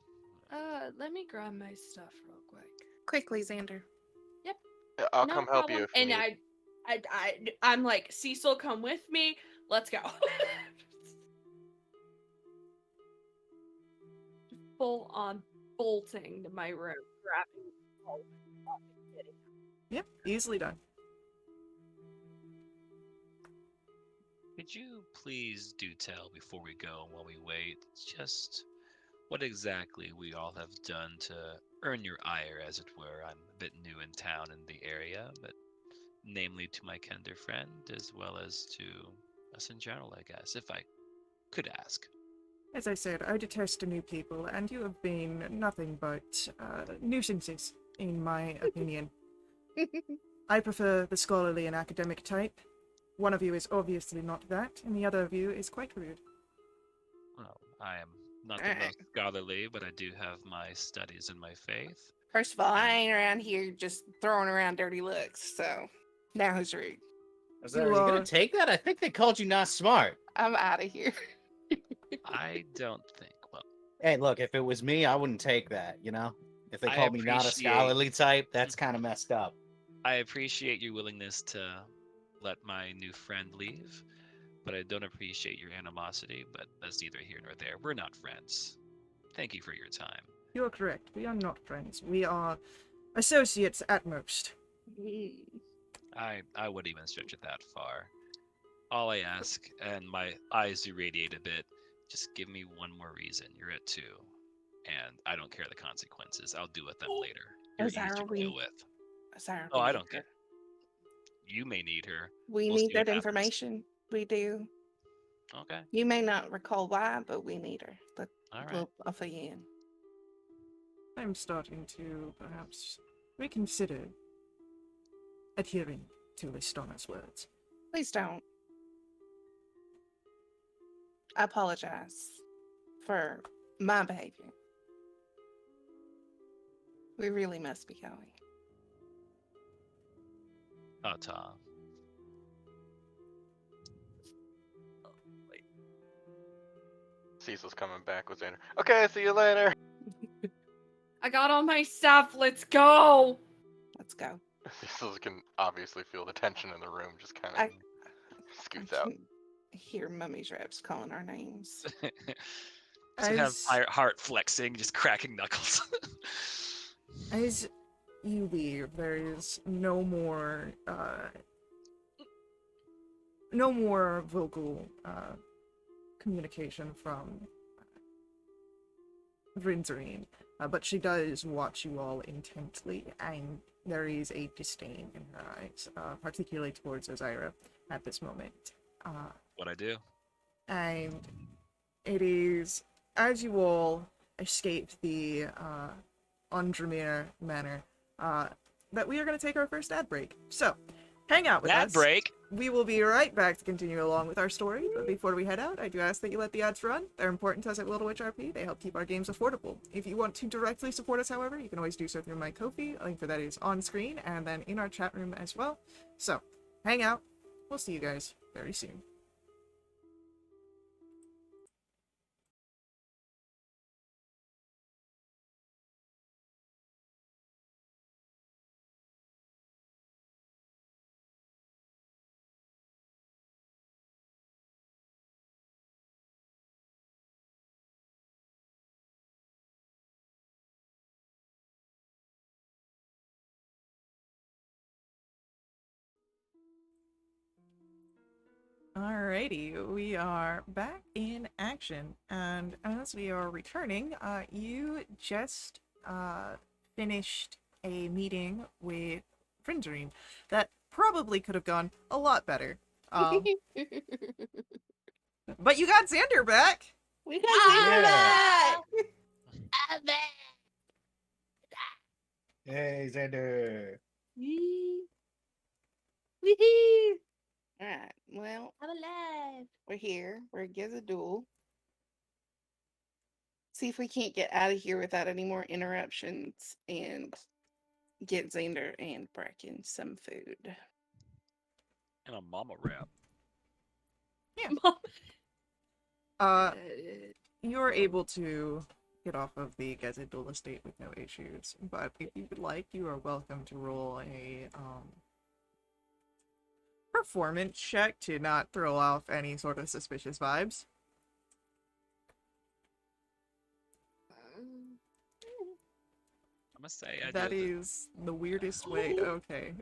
Let me grab my stuff real quick. Quickly, Xander. I'll No come help you problem. if you And need. I'm like, Cecil, come with me. Let's go. Full on bolting to my room, grabbing. Yep, easily done. Could you please do tell before we go and while we wait, just what exactly we all have done to earn your ire, as it were? I'm a bit new in town in the area, but namely to my kinder friend, as well as to us in general, I guess, if I could ask. As I said, I detest new people, and you have been nothing but nuisances, in my opinion. I prefer the scholarly and academic type. One of you is obviously not that, and the other of you is quite rude. Well, I am not the most scholarly, but I do have my studies and my faith. First of all, I ain't around here just throwing around dirty looks, so now who's rude? Are you gonna are- take that? I think they called you not smart. I'm out of here. I don't think, well, Hey, look, if it was me, I wouldn't take that, you know? If they I called me not a appreciate- scholarly type, that's kind of messed up. I appreciate your willingness to let my new friend leave, but I don't appreciate your animosity, but that's neither here nor there. We're not friends. Thank you for your time. You're correct. We are not friends. We are associates at most. I wouldn't even stretch it that far. All I ask, and my eyes do radiate a bit, just give me one more reason. You're at 2, and I don't care the consequences. I'll deal with them later. You're easy to deal with. Sorry, Oh, I don't care. You may need her. We We'll need see what that happens. information. We do. Okay, You may not recall why, but we need her. But all right. I'll fill you in. I'm starting to perhaps reconsider adhering to Listona's words. Please don't. I apologize for my behavior. We really must be going. Ta. Cecil's coming back with Xander. Okay, see you later. I got all my stuff. Let's go. Let's go. Cecil can obviously feel the tension in the room, just kind of I scoots out. can hear Mummy's reps calling our names. So have As- my heart flexing, just cracking knuckles. As you leave, there is no more vocal communication from Vrinzerine, but she does watch you all intently, and there is a disdain in her eyes, particularly towards Ozira at this moment. What I do? And it is as you all escape the Andromir Manor that we are going to take our first ad break. So, hang out with Ad us. break. we will be right back to continue along with our story, but before we head out, I do ask that you let the ads run. They're important to us at Wildewitch RP. They help keep our games affordable. If you want to directly support us, however, you can always do so through my Ko-fi. A link for that is on screen and then in our chat room as well. So, hang out. We'll see you guys very soon. Alrighty, we are back in action, and as we are returning, you just finished a meeting with Fringerine that probably could have gone a lot better. But you got Xander back! We got Xander back! Hey, Xander. Wee. Alright, well, I'm alive. we're here. We're at Gizadul. See if we can't get out of here without any more interruptions and get Xander and Bracken some food. And a mama wrap. You're able to get off of the Gazidul estate with no issues, but if you would like, you are welcome to roll a performance check to not throw off any sort of suspicious vibes. I must say, That is the weirdest way. Okay.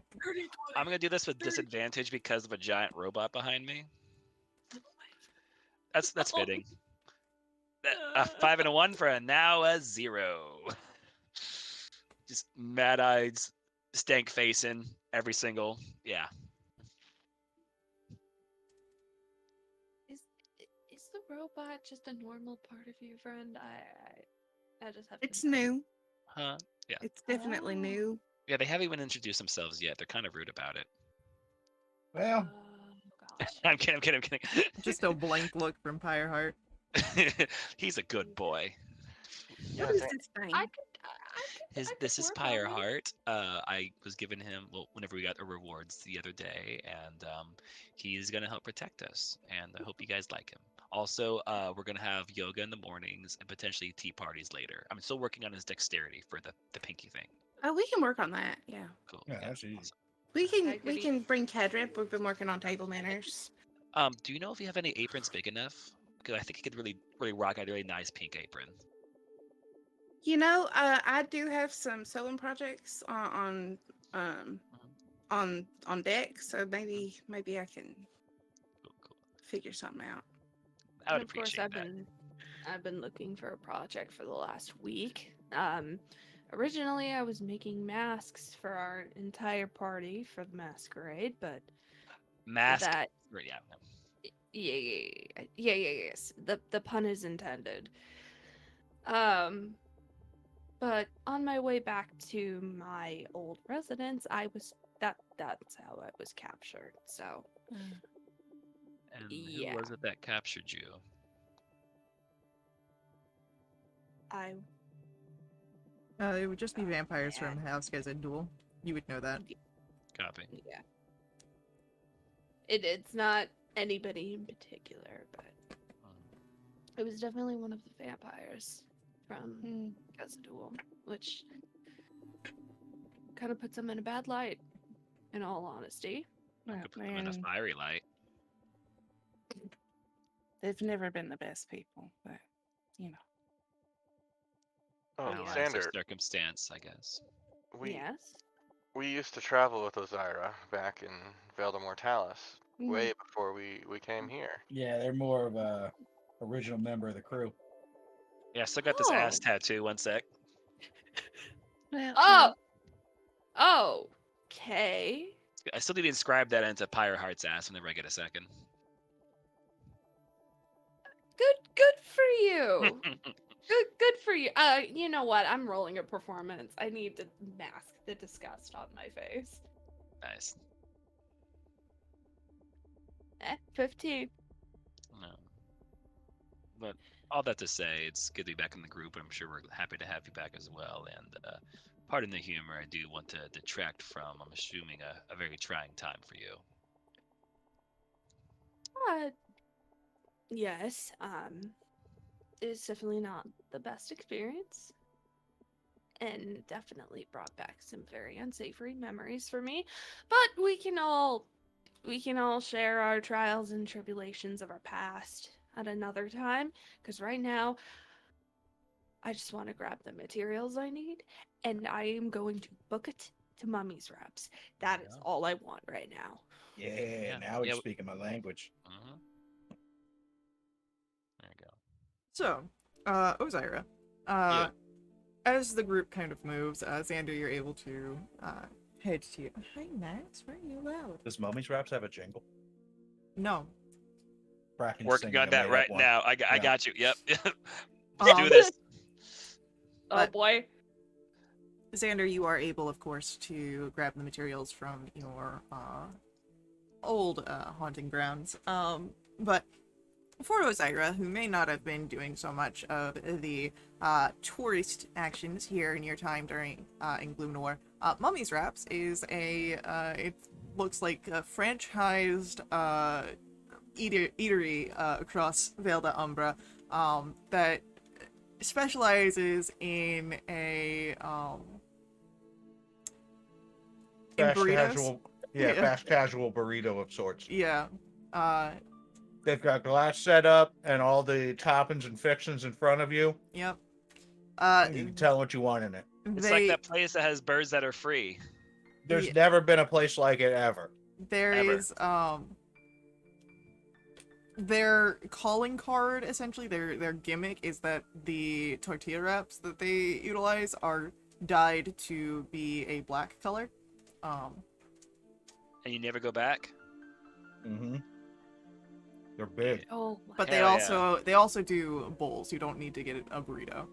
I'm gonna do this with disadvantage because of a giant robot behind me. That's fitting. A 5 and a 1 for a now a 0. Just mad eyes, stank facing every single. Yeah. Is the robot just a normal part of you, friend? I just have. It's to know. new. Huh? Yeah. It's definitely Oh. new. Yeah, they haven't even introduced themselves yet. They're kind of rude about it. Well, Oh gosh. I'm kidding. Just a blank look from Pyreheart. He's a good boy. What is this thing? This is work on it. Pyreheart. I was giving him whenever we got the rewards the other day, and he's gonna help protect us. And I hope you guys like him. Also, we're gonna have yoga in the mornings and potentially tea parties later. I'm still working on his dexterity for the pinky thing. Oh, we can work on that. Yeah. Cool. Yeah, that's easy. awesome. We can bring Kedrip. We've been working on table manners. Do you know if you have any aprons big enough? Because I think he could really rock a really nice pink apron. You know, I do have some sewing projects on deck, so maybe I can Cool. figure something out. I would And of course, appreciate I've been looking for a project for the last week. Originally I was making masks for our entire party for the masquerade, but Mask. that Yeah. yes. The pun is intended. But on my way back to my old residence, that's how I was captured. So And Yeah. who was it that captured you? It would just be vampires from House Gazidul. You would know that. Copy. Yeah. It's not anybody in particular, but it was definitely one of the vampires from Gazadul, which kind of puts them in a bad light, in all honesty. Oh, Could put them in a man, fiery light. they've never been the best people, but you know. Oh, Yeah. Allies of Xander, circumstance, I guess. Yes. we used to travel with Ozira back in Velda Mortalis, way before we came here. Yeah, they're more of a original member of the crew. Yeah, I still got this ass Oh. tattoo. One sec. Well, Oh. Okay. I still need to inscribe that into Pyreheart's ass whenever I get a second. Good for you. Good for you. You know what? I'm rolling a performance. I need to mask the disgust on my face. Nice. 15. No. But all that to say, it's good to be back in the group. I'm sure we're happy to have you back as well. And pardon the humor, I do want to detract from, I'm assuming, a very trying time for you. Uh, yes. It's definitely not the best experience. And definitely brought back some very unsavory memories for me. But we can all share our trials and tribulations of our past at another time. Because right now, I just want to grab the materials I need, and I am going to book it to Mummy's Wraps. That is Yeah. all I want right now. Yeah, now Yeah, he's speaking my language. Mm-hmm. There you go. So, Ozira, Yeah. as the group kind of moves, Xander, you're able to head to. Hi, Max. Why are you loud? Does Mummy's Raps have a jingle? No. Bracken's Working singing on a that made-up right one. now. I Yeah. got you. Yep. Um, Do this. Oh boy. Xander, you are able, of course, to grab the materials from your old haunting grounds. But for Ozira, who may not have been doing so much of the tourist actions here in your time during in Gloom Noir, Mummy's Wraps is it looks like a franchised eatery across Vale d'Umbra that specializes in in Fast burritos. casual, Yeah. fast casual burrito of sorts. Yeah. They've got glass set up and all the toppings and fixings in front of you. Yep. You can tell what you want in it. It's like that place that has birds that are free. There's Yeah. never been a place like it ever. There Ever. is their calling card, essentially their gimmick is that the tortilla wraps that they utilize are dyed to be a black color. And you never go back? Mm-hmm. They're big. Oh. But Hell they also do bowls. You don't need to get a burrito.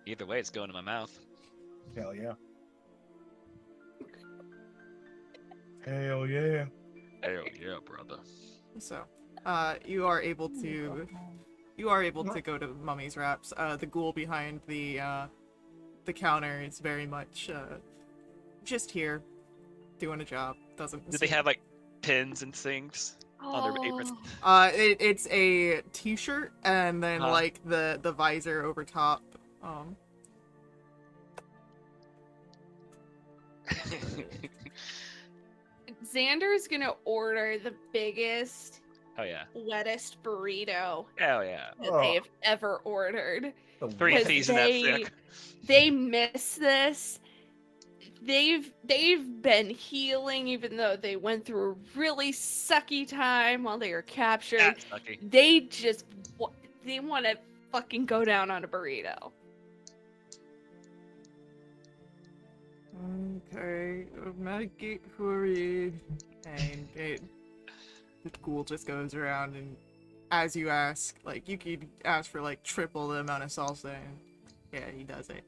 Either way, it's going in my mouth. Hell yeah. Hell yeah. Hell yeah, brother. So, you are able to go to Mummy's Wraps. The ghoul behind the counter is very much just here, doing a job. Doesn't. Do they have like pins and things on their aprons? It's a T-shirt and then Uh-huh. like the visor over top. Xander's gonna order the biggest, Oh yeah. wettest burrito Hell yeah. that Oh. they have ever ordered. The 3 Because P's in that they- thick. They miss this. They've been healing, even though they went through a really sucky time while they were captured. That's lucky. They just they want to fucking go down on a burrito. Okay, I'll make it for you. And the ghoul just goes around and, as you ask, like you could ask for like triple the amount of salsa, and yeah, he does it.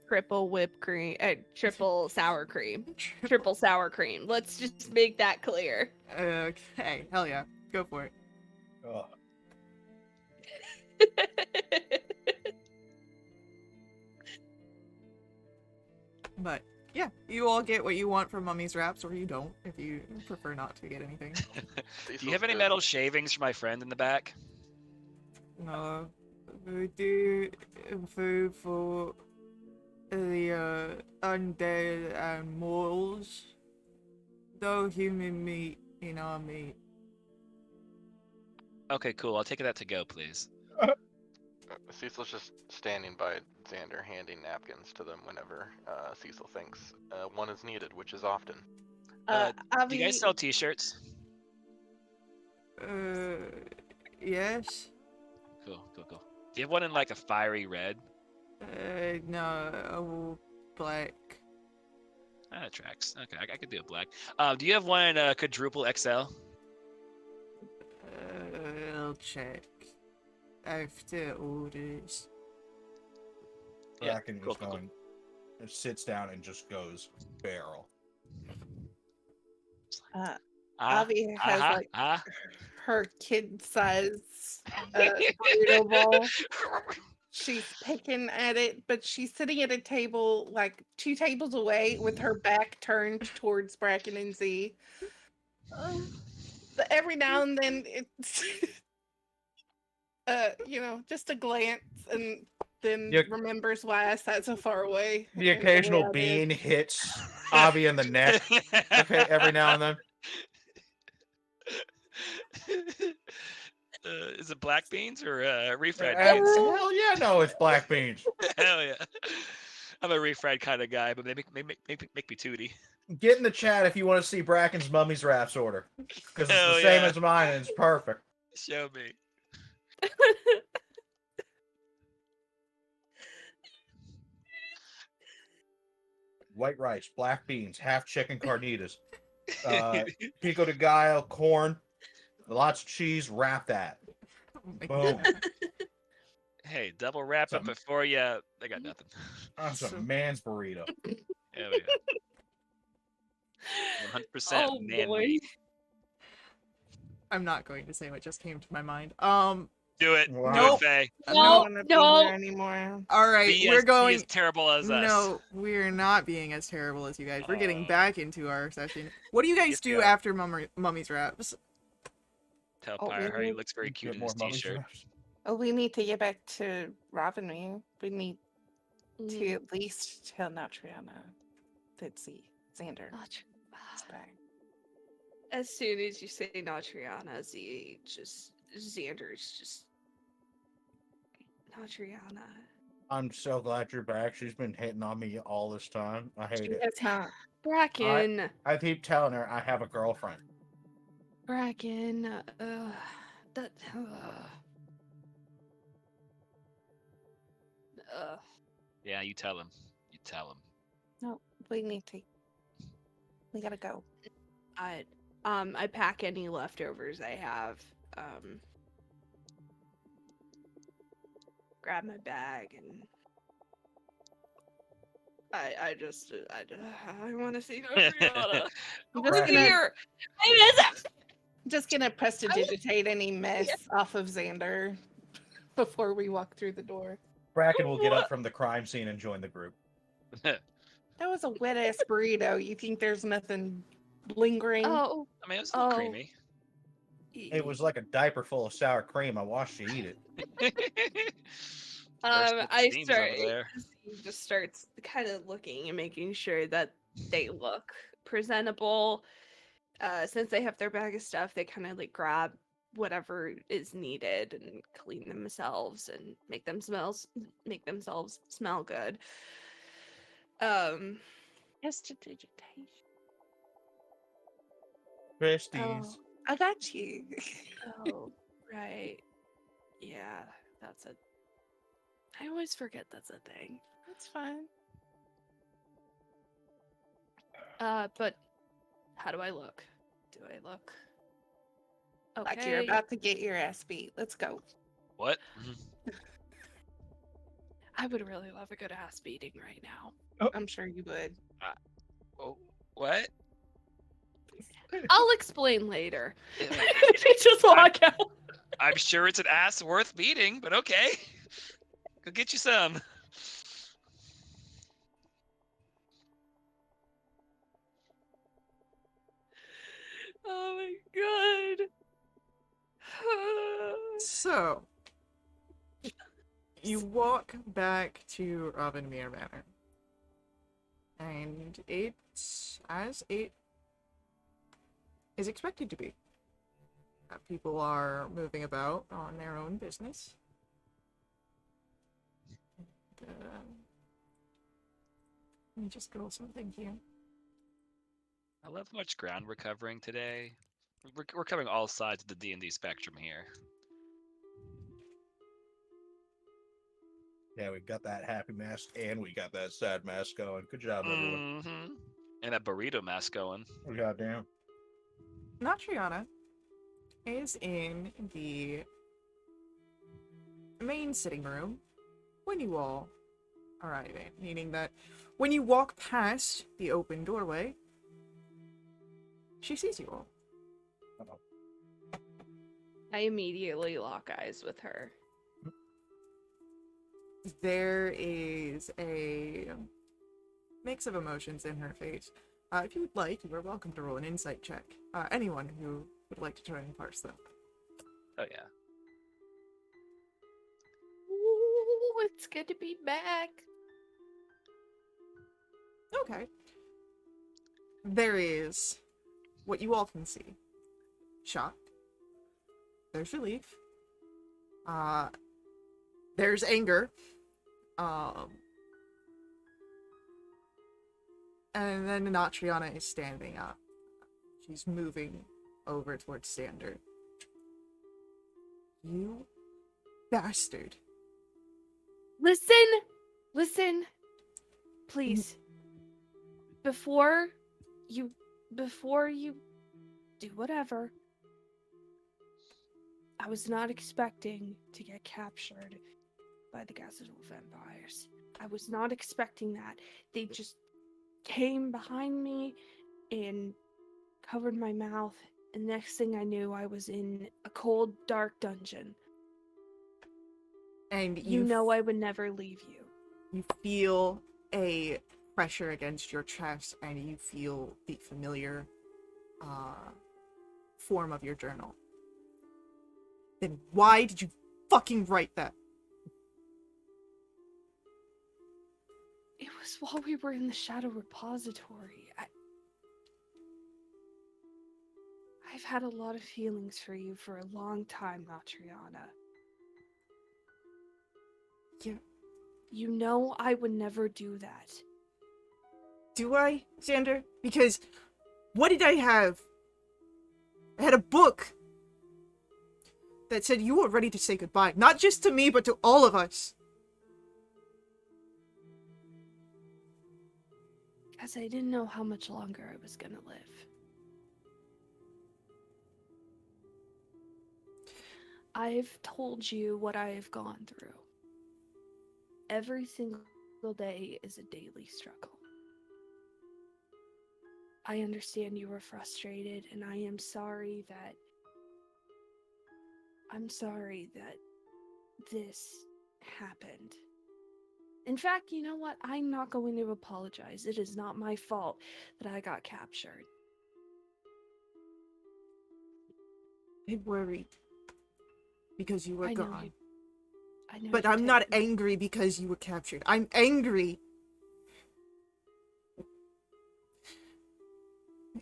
Triple whipped cream, triple sour cream, triple sour cream. Let's just make that clear. Okay, hell yeah, go for it. Oh. But yeah, you all get what you want from Mummy's Wraps, or you don't if you prefer not to get anything. Do you have any metal shavings for my friend in the back? No, we do food for the undead and mortals. No human meat in our meat. Okay, cool. I'll take that to go, please. Cecil's just standing by Xander, handing napkins to them whenever Cecil thinks one is needed, which is often. Do Avi, you guys sell T-shirts? Yes. Cool. Do you have one in like a fiery red? No, black. That tracks. Okay, I could do a black. Do you have one in quadruple XL? I'll check. After orders. Yeah, Bracken cool, is cool. going, sits down and just goes barrel. Avi has like uh-huh. her kid size burrito bowl. She's picking at it, but she's sitting at a table like 2 tables away with her back turned towards Bracken and Z. But every now and then it's just a glance, and then You- remembers why I sat so far away. The and the way occasional I did. bean hits Avi in the neck. Okay, every now and then. Is it black beans or refried Uh, beans? hell yeah, no, it's black beans. Hell yeah. I'm a refried kind of guy, but they make me tooty. Get in the chat if you want to see Bracken's Mummy's Wraps order. Because it's Hell the same yeah. as mine and it's perfect. Show me. White rice, black beans, half chicken carnitas, pico de gallo, corn, lots of cheese, wrap that. Oh my Boom. God. Hey, double wrap it Something. before you. I got nothing. That's a man's burrito. Hell yeah. 100% Oh, man boy. meat. I'm not going to say what just came to my mind. Do it. Wow. Do Nope. it, Faye. I No, don't want to be no. here anymore. All right, Be we're as going. terrible as us. No, we're not being as terrible as you guys. We're getting Oh. back into our session. What do you guys Yes, we do are. after Mummy's Wraps? Tell Oh, Pyre really? he looks very cute Get in more his Mummy's t-shirt. Wraps. Oh, we need to get back to Robin. We need to Mm, at least tell Natriana that Xander not is tr- back. As soon as you say Natriana, Xander's just Natriana. I'm so glad you're back. She's been hitting on me all this time. I hate She it. has not. Bracken, I keep telling her I have a girlfriend. Bracken, that, Yeah, you tell him. You tell him. No, we need to. We gotta go. I pack any leftovers I have. Grab my bag and I want to see Natriana. I'm We're just gonna, here. I miss it. just gonna prestidigitate any mess off of Xander before we walk through the door. Bracken will get up from the crime scene and join the group. That was a wet ass burrito. You think there's nothing lingering? Oh, I mean, it was a little Oh. creamy. It was like a diaper full of sour cream. I watched you eat it. Bursting at the I seams start. over there. He just starts kind of looking and making sure that they look presentable. Since they have their bag of stuff, they kind of like grab whatever is needed and clean themselves and make themselves smell good. Prestidigitation. Besties. I got you. Oh, right. Yeah, that's a. I always forget that's a thing. That's fine. But how do I look? Do I look? Okay. Like you're about to get your ass beat. Let's go. What? I would really love a good ass beating right now. I'm sure you would. Oh, what? I'll explain later. Just walk out. I'm sure it's an ass worth beating, but okay. Go get you some. Oh my god. So, you walk back to Robinmere Manor. And it's as it is expected to be. People are moving about on their own business. And, let me just go something here. I love how much ground we're covering today. We're covering all sides of the D&D spectrum here. Yeah, we got that happy mask and we got that sad mask going. Good job, everyone. Mm-hmm. And a burrito mask going. Goddamn. Natriana is in the main sitting room when you all arrive in, meaning that when you walk past the open doorway, she sees you all. I immediately lock eyes with her. There is a mix of emotions in her face. If you would like, you are welcome to roll an insight check. Anyone who would like to try and parse them. Oh yeah. Ooh, it's good to be back. Okay. There is what you all can see. Shock. There's relief. There's anger. And then Natriana is standing up. She's moving over towards Sander. You bastard. Listen, please. Before you do whatever, I was not expecting to get captured by the Gazador vampires. I was not expecting that. They just came behind me and covered my mouth, and next thing I knew, I was in a cold, dark dungeon. And You know I would never leave you. You feel a pressure against your chest, and you feel the familiar form of your journal. Then why did you fucking write that? It was while we were in the Shadow Repository. I've had a lot of feelings for you for a long time, Natriana. Yeah. You know I would never do that. Do I, Sander? Because what did I have? I had a book that said you were ready to say goodbye. Not just to me, but to all of us. Because I didn't know how much longer I was gonna live. I've told you what I have gone through. Every single day is a daily struggle. I understand you were frustrated, and I am sorry that this happened. In fact, you know what? I'm not going to apologize. It is not my fault that I got captured. I worried because you were I know gone. I know But you I'm did. not angry because you were captured. I'm angry.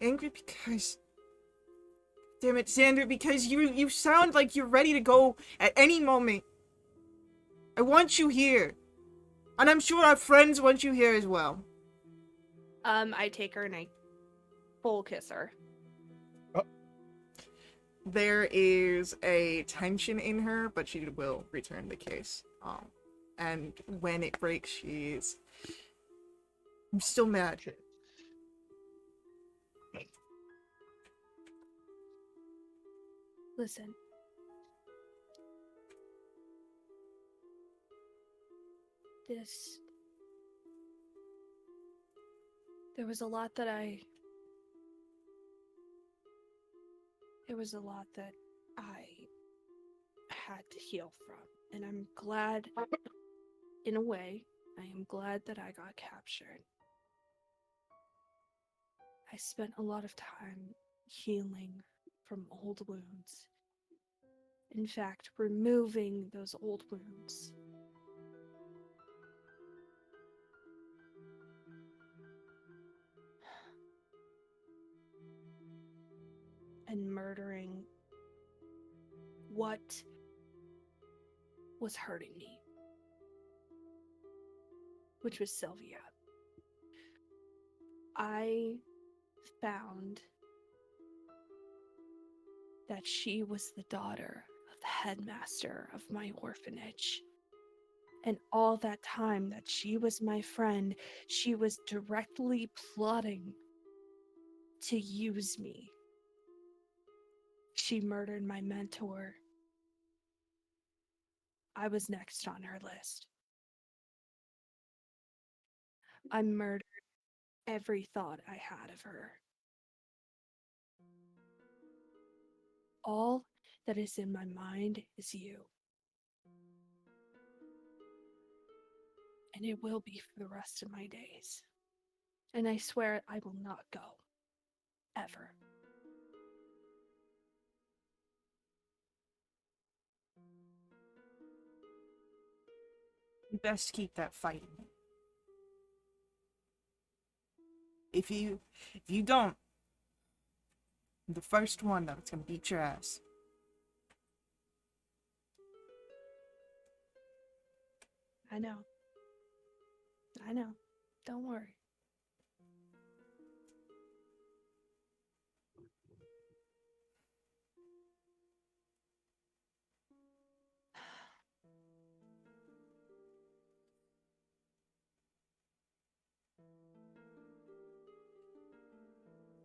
Angry because... Damn it, Xander, because you sound like you're ready to go at any moment. I want you here. And I'm sure our friends want you here as well. I take her and I full kiss her. There is a tension in her, but she will return the kiss. And when it breaks, she's... I'm still mad. Listen. There was a lot that I had to heal from. And I'm glad, in a way, I am glad that I got captured. I spent a lot of time healing from old wounds. In fact, removing those old wounds. And murdering what was hurting me, which was Sylvia. I found that she was the daughter of the headmaster of my orphanage. And all that time that she was my friend, she was directly plotting to use me. She murdered my mentor. I was next on her list. I murdered every thought I had of her. All that is in my mind is you. And it will be for the rest of my days. And I swear I will not go. Ever. You best keep that fighting. If you don't, I'm the first one that's gonna beat your ass. I know. I know. Don't worry.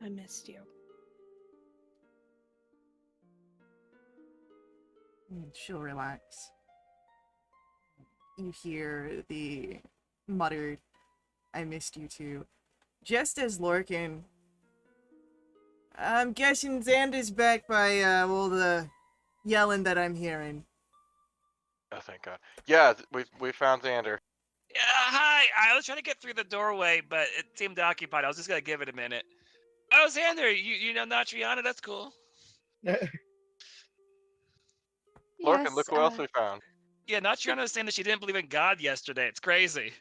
I missed you. She'll relax. You hear the muttered, "I missed you too." Just as Lorcan, I'm guessing Xander's back by all the yelling that I'm hearing. Oh, thank God. Yeah, we found Xander. Yeah, hi. I was trying to get through the doorway, but it seemed occupied. I was just gonna give it a minute. Oh, Xander, you know Natriana? That's cool. Lorcan, look Yes, who else we found. Yeah, Natriana was saying that she didn't believe in God yesterday. It's crazy.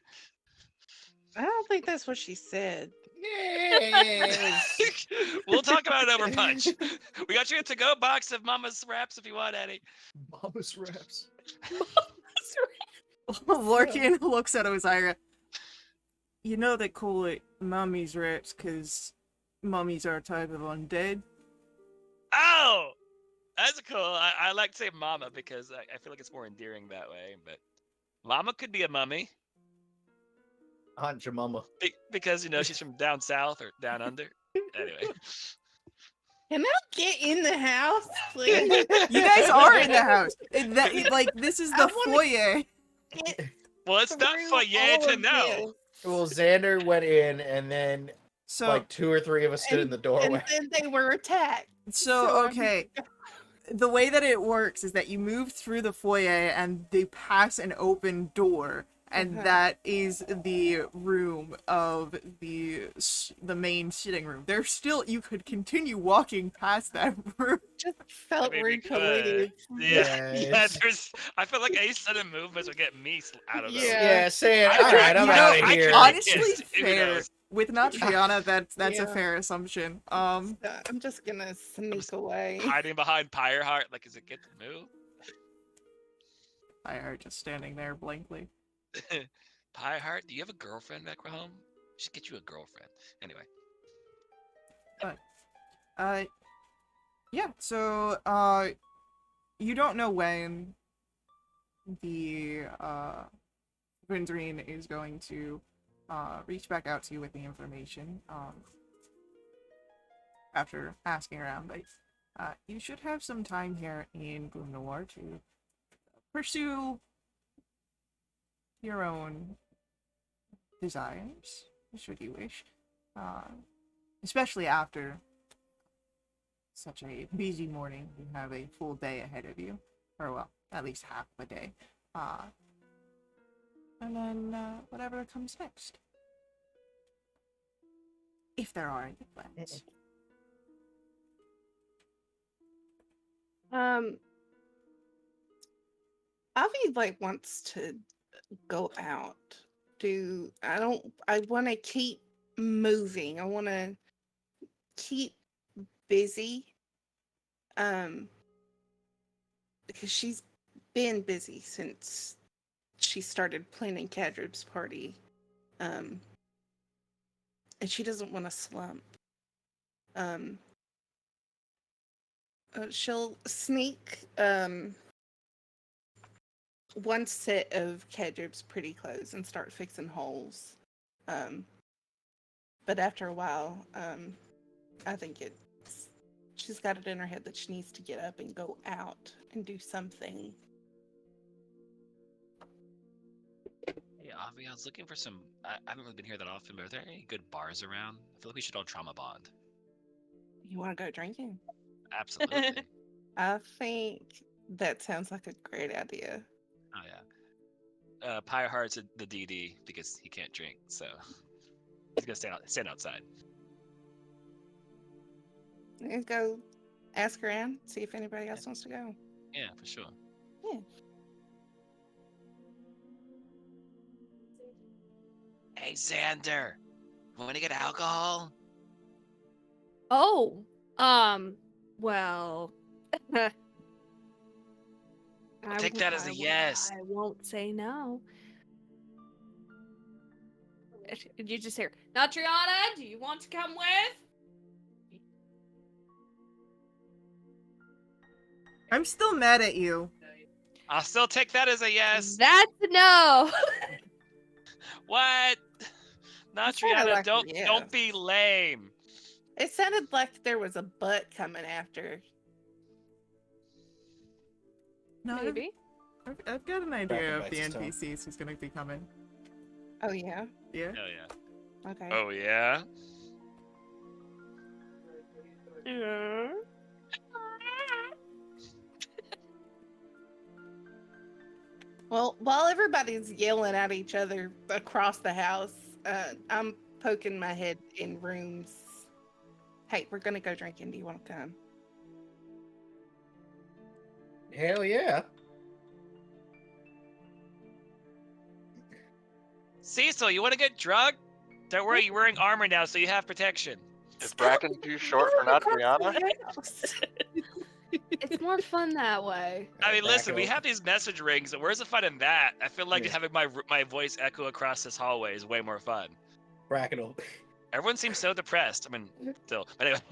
I don't think that's what she said. Yes. We'll talk about it over punch. We got you a to-go box of Mama's wraps if you want any. Mama's wraps. Lorcan looks at Ozira. You know they call it mummy's wraps because mummies are a type of undead? Oh, that's cool. I like to say Mama because I feel like it's more endearing that way. But Mama could be a mummy Aunt Jemima. because she's from down south or down under. Anyway. Can I get in the house, please? You guys are in the house. This is I the wanna- foyer. Well, it's not Through for you all to of know. Well, Xander went in, and then So, like 2 or 3 of us stood in the doorway. And then they were attacked. so I'm- okay. The way that it works is that you move through the foyer and they pass an open door, and that is the room of the main sitting room. There's still, you could continue walking past that room. Just felt Maybe rude to good. leave. Yeah, Yes. I feel like any sudden movements would get me out of there. Yeah. Yeah, saying, I all right, I'm you know, out of I here. could- Honestly, Yes, who fair. knows? With Natriana, that's a Yeah. fair assumption. I'm just gonna sneak away. Hiding behind Pyreheart, like, is it get to move? I are just standing there blankly. Pyreheart, do you have a girlfriend back home? We should get you a girlfriend. Anyway. Yeah, so, you don't know when the, Vindrine is going to, reach back out to you with the information, after asking around, but, you should have some time here in Gloomnoir to pursue your own desires, should you wish, especially after such a busy morning. You have a full day ahead of you, or well, at least half a day, and then whatever comes next, if there are any plans. Avi wants to go out. I want to keep moving. I want to keep busy. Because she's been busy since she started planning Cadrib's party. And she doesn't want to slump. She'll sneak one set of Cadrib's pretty clothes and start fixing holes. But after a while, I think she's got it in her head that she needs to get up and go out and do something. Hey, Avi, I was looking for some. I haven't really been here that often, but are there any good bars around? I feel like we should all trauma bond. You want to go drinking? Absolutely. I think that sounds like a great idea. Oh yeah. Pyre Heart's the DD because he can't drink, so he's gonna stand outside. And go ask around, see if anybody else wants to go. Yeah, for sure. Yeah. Hey Xander, want to get alcohol? Oh, well, I'll take that as a yes. I won't say no. You just hear, Natriana, do you want to come with? I'm still mad at you. I'll still take that as a yes. That's a no. What? sounded Natriana, like a don't yes. be lame. It sounded like there was a butt coming after. No, Maybe. I've got an idea Bracken of the bites his tongue. NPCs who's gonna be coming. Oh yeah. Yeah. Oh yeah. Okay. Oh yeah. Yeah. Well, while everybody's yelling at each other across the house, I'm poking my head in rooms. Hey, we're gonna go drinking. Do you want to come? Hell yeah. Cecil, you want to get drunk? Don't worry, you're wearing armor now, so you have protection. Is Bracken too short for Natriana? It's more fun that way. I mean, Back listen, we up. have these message rings. Where's the fun in that? I feel like Yeah. having my voice echo across this hallway is way more fun. Bracken will, Everyone seems so depressed. I mean, still. But anyway.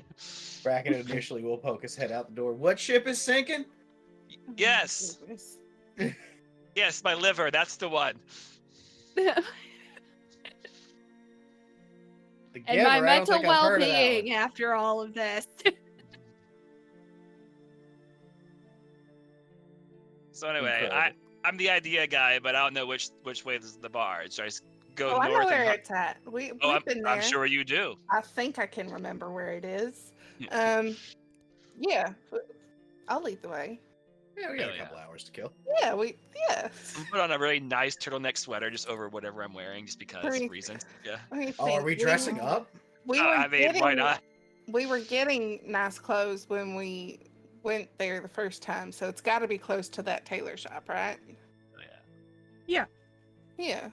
Bracken initially will poke his head out the door. What ship is sinking? Yes. Yes, my liver. That's the one. And my Together, I don't mental think I've heard of that well-being one. after all of this. So anyway, Incredible. I'm the idea guy, but I don't know which way is the bar. Should I just go Oh, I know north? where And it's at. We've oh, been there. I'm sure you do. I think I can remember where it is. Yeah. Yeah, I'll lead the way. Yeah, we got Hell a yeah. couple hours to kill. Yeah, I'm put on a really nice turtleneck sweater just over whatever I'm wearing, just because Pretty- reasons. Yeah. Let me Oh, are think. we dressing up? We were I mean, why not? We were getting nice clothes when we went there the first time, so it's got to be close to that tailor shop, right? Oh, yeah. Yeah.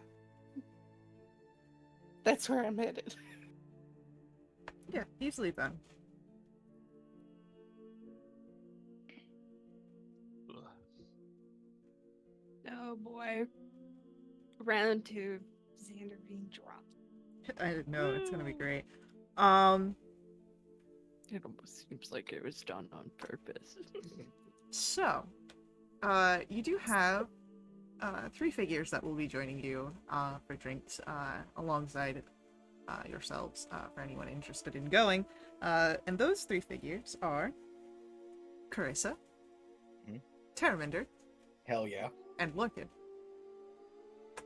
That's where I'm headed. Yeah, easily done. Ugh. Oh boy. Round 2, Xander being dropped. I didn't know it's gonna be great. It almost seems like it was done on purpose. So, you do have 3 figures that will be joining you for drinks alongside yourselves for anyone interested in going. And those 3 figures are Carissa, Mhm. Terraminder, Hell yeah. and Lorkin.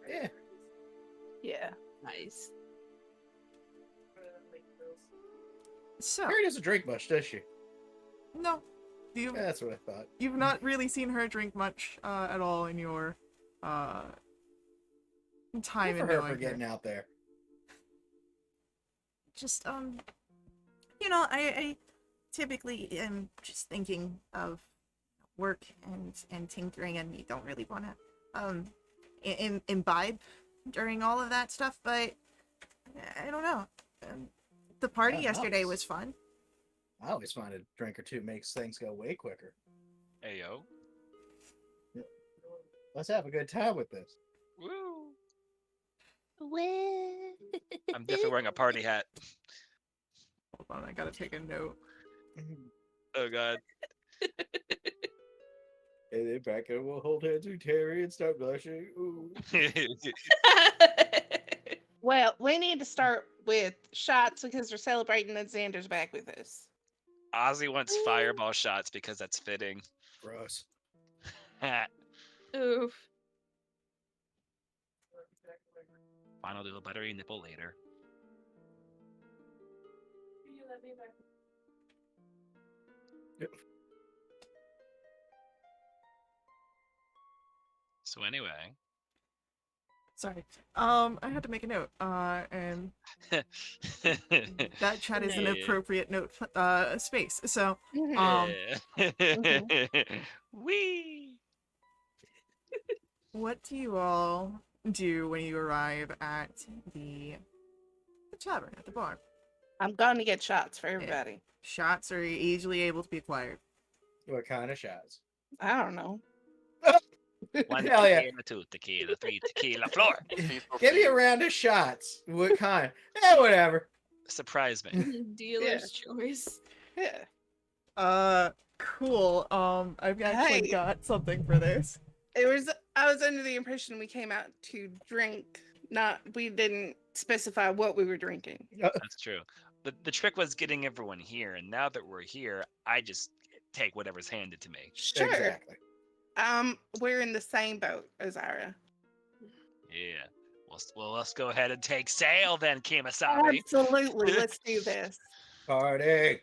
Yeah. Yeah, nice. So, Mary doesn't drink much, does she? no, you Yeah, that's what I thought. you've not really seen her drink much at all in your time Good for in her knowing for her. getting out there. Just you know, I typically am just thinking of work and tinkering, and you don't really want to imbibe during all of that stuff, but I don't know. The party Yeah, yesterday nice. was fun. I always find a drink or two makes things go way quicker. Hey yo. Let's have a good time with this. Woo. I'm definitely wearing a party hat. Hold on, I gotta take a note. Oh god. And then Bracken will hold hands with Terry and start blushing. Ooh. Well, we need to start with shots because we're celebrating that Xander's back with us. Ozzy wants fireball shots because that's fitting. Gross. Oof. Fine, I'll do a buttery nipple later. So anyway. Sorry. I had to make a note. And that chat is an appropriate note space. So, Wee. what do you all do when you arrive at the tavern, at the bar? I'm going to get shots for everybody. Shots are easily able to be acquired. What kind of shots? I don't know. 1 Hell yeah. tequila, 2 tequila, 3 tequila, floor. Give me a round of shots. What kind? Whatever. Surprise me. Dealer's choice. Yeah. Cool. I've actually Hey. got something for this. I was under the impression we came out to drink, we didn't specify what we were drinking. That's true. The trick was getting everyone here, and now that we're here, I just take whatever's handed to me. Sure. Exactly. We're in the same boat, Ozira. Yeah. Well, let's go ahead and take sail then, Kimasabi. Absolutely. Let's do this. Party.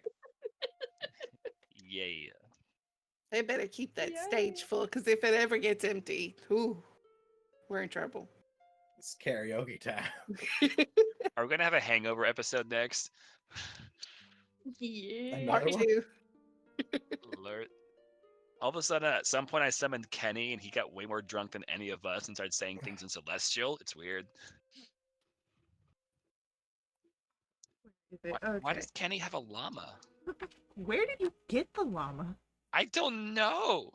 Yeah. They better keep that Yay. stage full, because if it ever gets empty, we're in trouble. It's karaoke time. Are we gonna have a hangover episode next? Yeah. Another Part one? 2. Alert. All of a sudden, at some point, I summoned Kenny, and he got way more drunk than any of us and started saying things in Celestial. It's weird. Why Okay. does Kenny have a llama? Where did you get the llama? I don't know.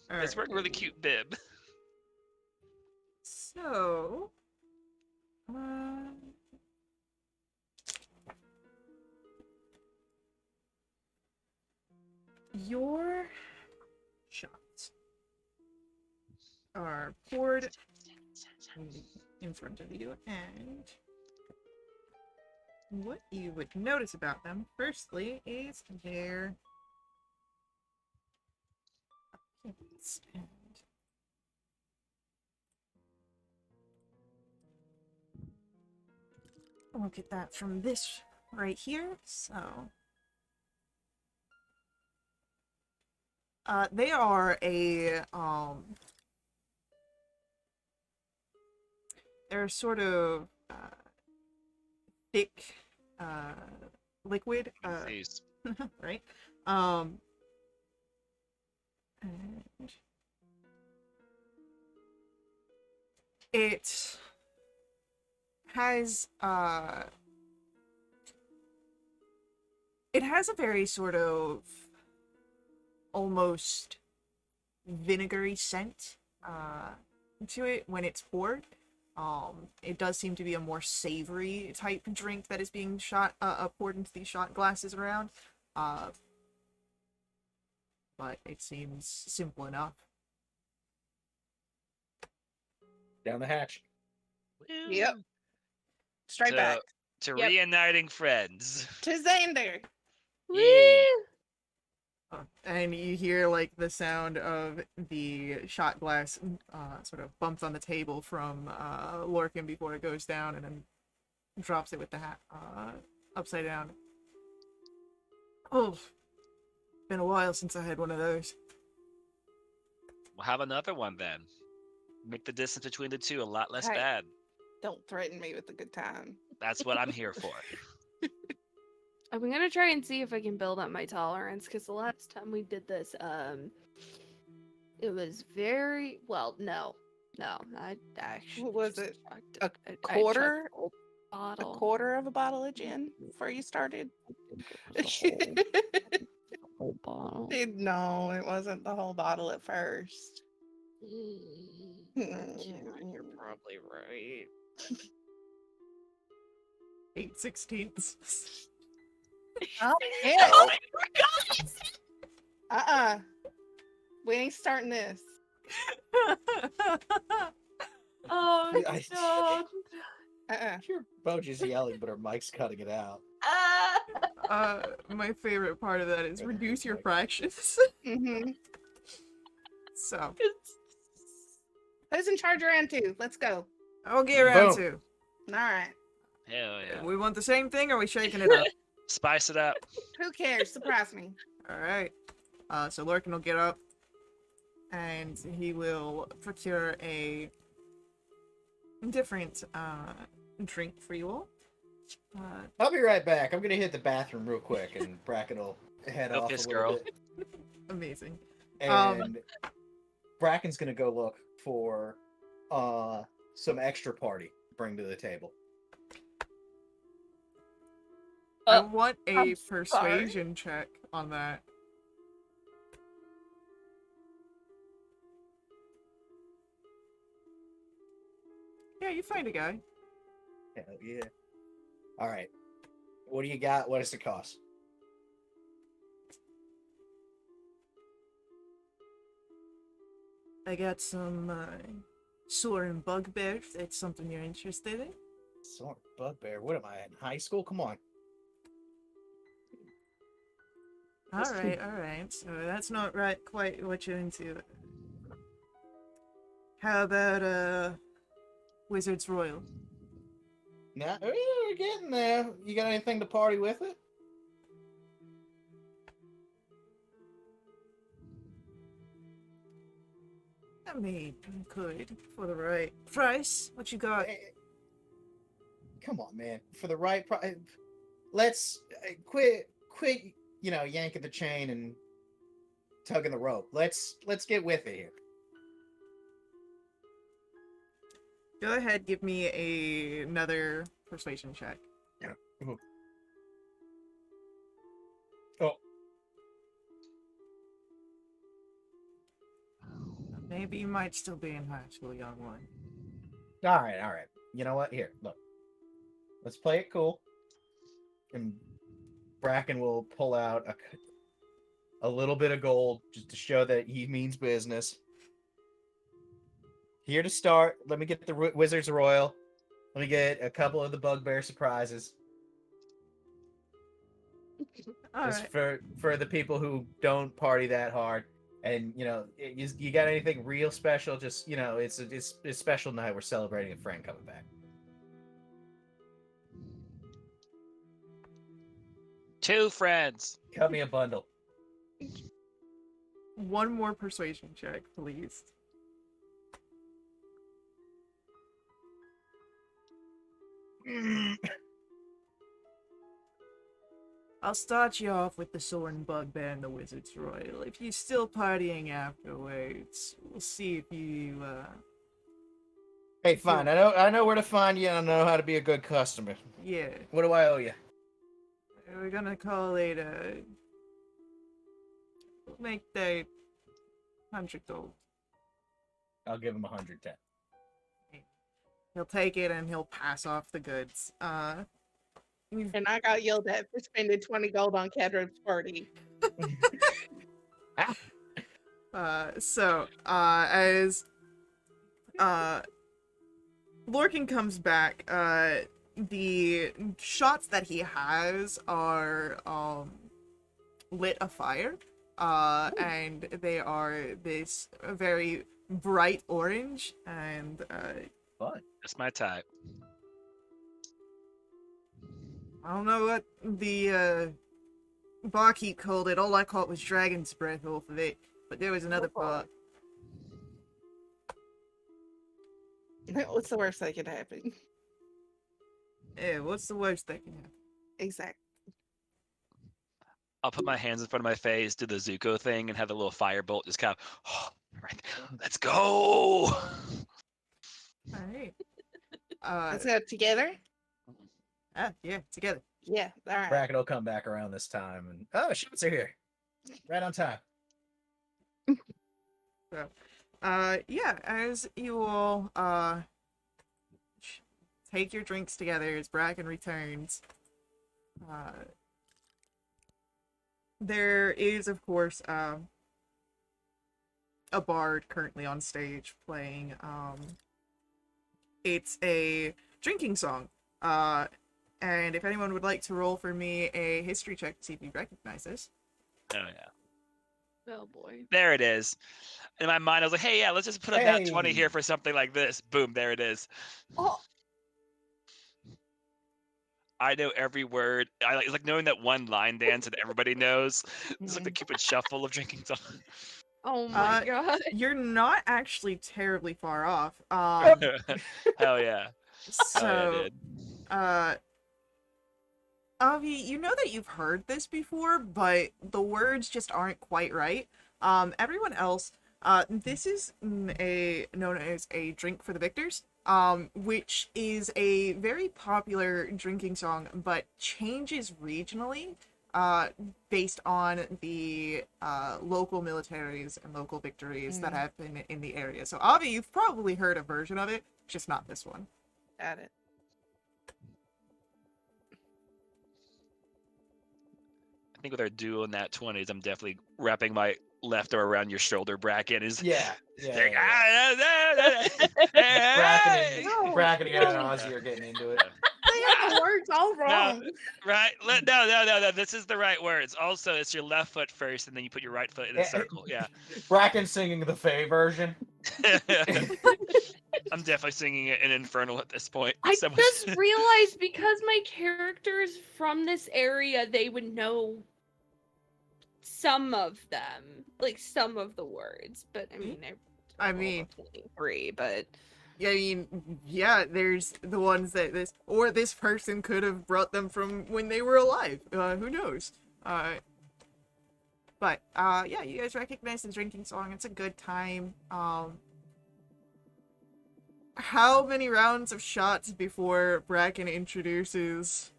It's wearing a really Alright. cute bib. So, your shots are poured in front of you, and what you would notice about them, firstly, is their appearance. And we'll get that from this right here. So, they are they're sort of thick liquid, Jeez. right? And it has a very sort of almost vinegary scent to it when it's poured. It does seem to be a more savory type drink that is being poured into these shot glasses around. But it seems simple enough. Down the hatch. Yep. Straight So- back. To Yep. reuniting friends. To Xander. Yeah. And you hear like the sound of the shot glass sort of bumps on the table from Lorcan before it goes down, and then drops it with the hat upside down. Oh, been a while since I had one of those. We'll have another one then. Make the distance between the two a lot less Hey. bad. Don't threaten me with a good time. That's what I'm here for. I'm gonna try and see if I can build up my tolerance, because the last time we did this, it was very well. No, I actually. What was just it? chugged- A I chugged quarter? the whole A bottle. quarter of a bottle of gin before you started? Whole bottle. No, it wasn't the whole bottle at first. Yeah, you're probably right. 8/16. Oh, Oh my god! We ain't starting this. Oh I- god! Uh-uh. Sure, Bo just yelling, but her mic's cutting it out. My favorite part of that is reduce your fractions. Mm-hmm. So, Who's in charge of round 2? Let's go. I'll get around Boom. to. All right. Hell yeah. We want the same thing, or are we shaking it up? Spice it up. Who cares? Surprise me. Alright. So Lorcan will get up and he will procure a different drink for you all. I'll be right back. I'm gonna hit the bathroom real quick, and Bracken will head Go off piss, a little girl. bit. Amazing. And Bracken's gonna go look for some extra party to bring to the table. I want a I'm persuasion check on that. Yeah, you find a guy. Hell yeah. All right. What do you got? What does it cost? I got some sore and bugbear, if that's something you're interested in. Sword bugbear. What am I in high school? Come on. Alright. So that's not right quite what you're into. How about Wizard's Royal? Now we're getting there. You got anything to party with it? I mean, you could for the right price. What you got? Come on, man. For the right price, let's quit. You know, yanking the chain and tugging the rope. Let's get with it here. Go ahead, give me another persuasion check. Oh, Maybe you might still be in high school, young one. all right. You know what? Here, look. Let's play it cool. And Bracken will pull out a little bit of gold just to show that he means business. Here to start, let me get the Wizard's Royal. Let me get a couple of the bugbear surprises. Just for the people who don't party that hard. And, you know, you got anything real special, just, you know, it's a special night. We're celebrating a friend coming back. 2 friends. Cut me a bundle. One more persuasion check, please. I'll start you off with the sword and bugbear and the Wizard's Royal. If you're still partying afterwards, we'll see if you, Hey, fine. I know where to find you, and I know how to be a good customer. yeah. What do I owe you? We're gonna call it, make that 100 gold. I'll give him 110. He'll take it and he'll pass off the goods. And I got yelled at for spending 20 gold on Cadrod's party. As Lorcan comes back, the shots that he has are lit afire, and they are this very bright orange, and Fun. That's my type. I don't know what the barkeep called it. All I caught was dragon's breath off of it, but there was another part. What's the worst that could happen? Yeah, what's the worst that can happen? Exactly. I'll put my hands in front of my face, do the Zuko thing, and have the little firebolt just kind of, right there. Let's go! Alright. Let's go together? Yeah, together. Yeah, all right. Bracken will come back around this time, and shoots are here, right on time. So, yeah, as you all take your drinks together as Bracken returns, there is, of course, a bard currently on stage playing. It's a drinking song. And if anyone would like to roll for me a history check to see if you recognize this. Oh, yeah. Oh boy. There it is. In my mind, I was like, hey, yeah, let's just put a nat 20 here for something like this. Boom, there it is. Oh, I know every word. It's like knowing that one line dance that everybody knows. It's like the Cupid Shuffle of drinking song. Oh my god. You're not actually terribly far off. Hell yeah. Hell yeah, So, dude. Avi, you know that you've heard this before, but the words just aren't quite right. Everyone else, this is known as a drink for the victors, which is a very popular drinking song, but changes regionally, based on the local militaries and local victories that have been in the area. So, Avi, you've probably heard a version of it, just not this one. Got it. I think with our duo in that 20s, I'm definitely wrapping my left arm around your shoulder bracket. Is Yeah. like, Bracken and Ozzy are getting into it. They have the words all wrong. Right? No. This is the right words. Also, it's your left foot first, and then you put your right foot in a circle. Yeah. Bracken singing the Fae version. I'm definitely singing it in Infernal at this point. I Someone- just realized because my character is from this area, they would know some of them, like some of the words. But I mean, I mean, 23, but yeah, there's the ones that this person could have brought them from when they were alive. Who knows? But yeah, you guys recognize the drinking song. It's a good time. How many rounds of shots before Bracken introduces?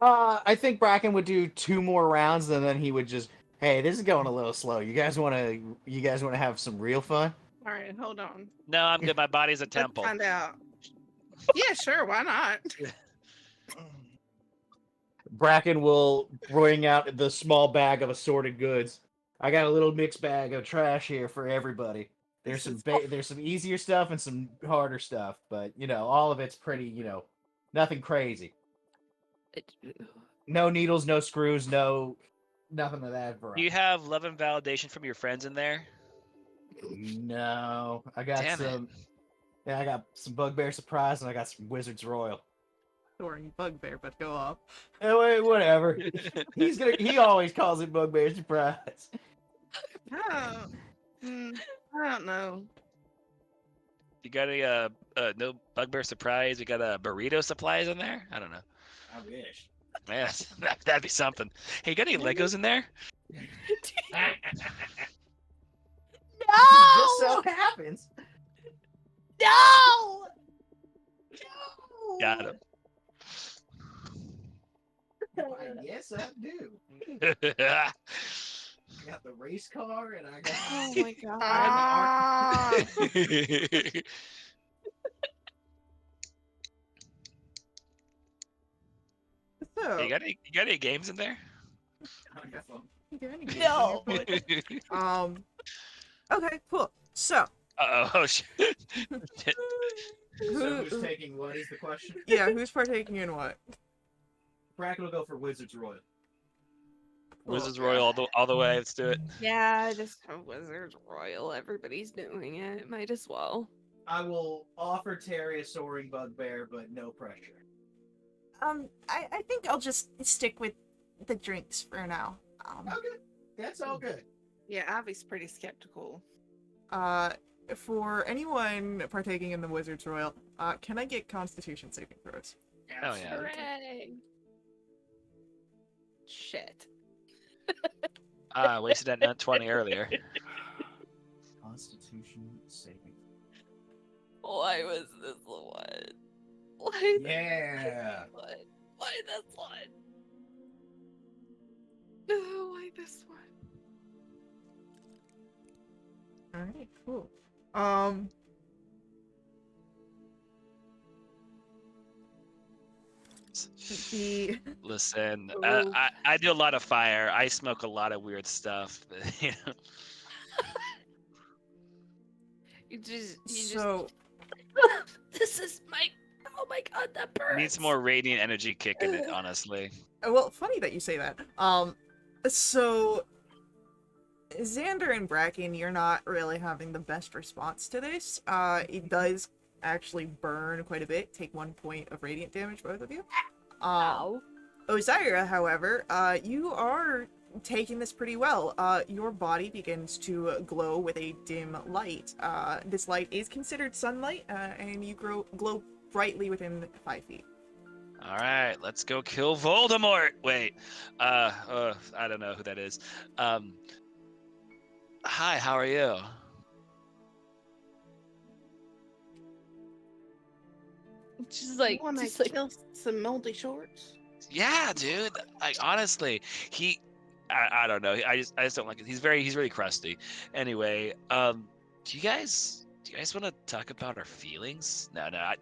I think Bracken would do 2 more rounds, and then he would just, hey, this is going a little slow. You guys wanna have some real fun? All right, hold on. No, I'm good. My body's a Let's temple. find out. Yeah, sure. Why not? Bracken will bring out the small bag of assorted goods. I got a little mixed bag of trash here for everybody. There's some easier stuff and some harder stuff, but all of it's pretty, nothing crazy. No needles, no screws, nothing of that variety. Do you have love and validation from your friends in there? No, I got Damn it. some. Yeah, I got some Bugbear Surprise and I got some Wizard's Royal. Storing Bugbear, but go off. Wait, whatever. He always calls it Bugbear Surprise. Oh, I don't know. You got any no bugbear surprise? You got burrito supplies in there? I don't know. I wish. Man, that'd be something. Hey, you got any Legos in there? Just so happens. no. Got him. Yes, I do. I got the race car and I got. Oh my god. Ah, So, you got any games in there? No. Okay, cool. So, Oh shit. So who's taking what is the question? yeah, who's partaking in what? Bracken will go for Wizard's Royal. Wizards Royal all the way. Let's do it. Yeah, just have Wizards Royal. Everybody's doing it. Might as well. I will offer Terry a soaring bugbear, but no pressure. I think I'll just stick with the drinks for now. Okay, that's all good. yeah, Avi's pretty skeptical. For anyone partaking in the Wizard's Royal, can I get Constitution saving throws? Oh yeah. Hooray. Shit. Wasted that nut 20 earlier. Constitution saving. Why was this the one? Why Yeah. this one? Why this one? No, why this one? Alright, cool. The Listen, Ooh. I do a lot of fire. I smoke a lot of weird stuff. You know? You just so this is my oh my god, that burns. Need some more radiant energy kick in it, honestly. well, funny that you say that. So Xander and Bracken, you're not really having the best response to this. It does actually burn quite a bit. Take 1 point of radiant damage, both of you. Ow. Ozira, however, you are taking this pretty well. Your body begins to glow with a dim light. This light is considered sunlight, and you glow brightly within 5 feet. All right, let's go kill Voldemort. Wait, I don't know who that is. Hi, how are you? Just like, Want just to like, kill some moldy shorts? Yeah, dude. Like honestly, I don't know. I just don't like it. He's really crusty. Anyway, do you guys want to talk about our feelings? No. I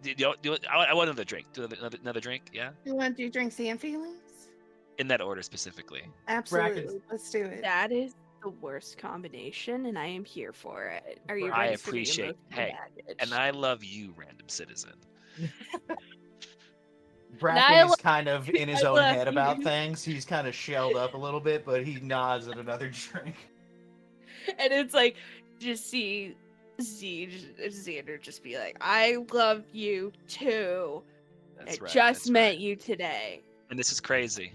want another drink. Do another drink. Yeah. You want to do drinks and feelings? In that order specifically. Absolutely. Let's do it. that is the worst combination, and I am here for it. Are you I ready for the appreciate. emotional Hey, baggage? and I love you, random citizen. Bracken is kind of in his I own love head about you. things. He's kind of shelled up a little bit, but he nods at another drink. And it's like, just see Xander just be like, I love you too. That's I right. just that's met right. you today. And this is crazy.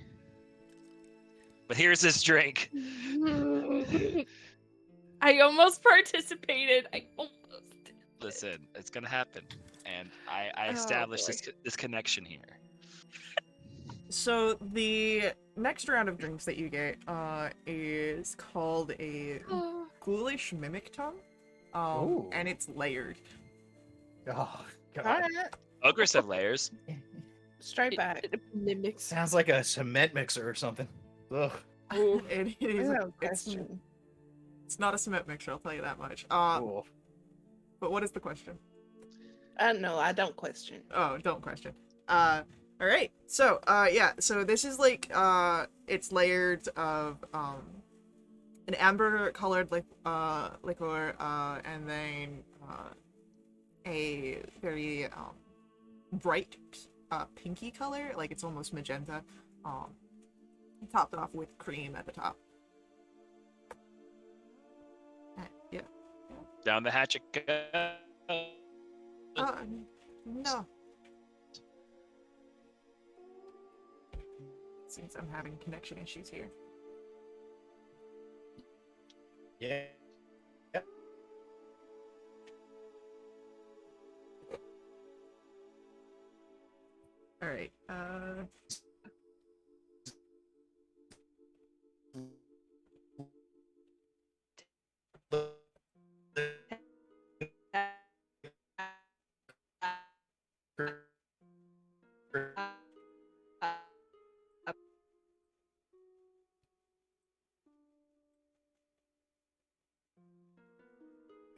But here's this drink. I almost participated. I almost did. Listen, it's gonna happen, and I Oh, established boy. this connection here. So the next round of drinks that you get is called a Oh. ghoulish mimic tongue, Ooh. and it's layered. Oh, God. All right. Ogres have layers. Straight back. It mimics. Sounds like a cement mixer or something. Ugh. Ooh. It I is. have a It's, question. it's not a cement mixer. I'll tell you that much. Cool. But what is the question? No, I don't question. Oh, don't question. All right. So, yeah. So this is like, it's layered of an amber-colored liquor, and then a very bright pinky color, like it's almost magenta. Topped off with cream at the top. Yeah. Down the hatch it goes. No. Seems I'm having connection issues here. Yeah. Yep. All right.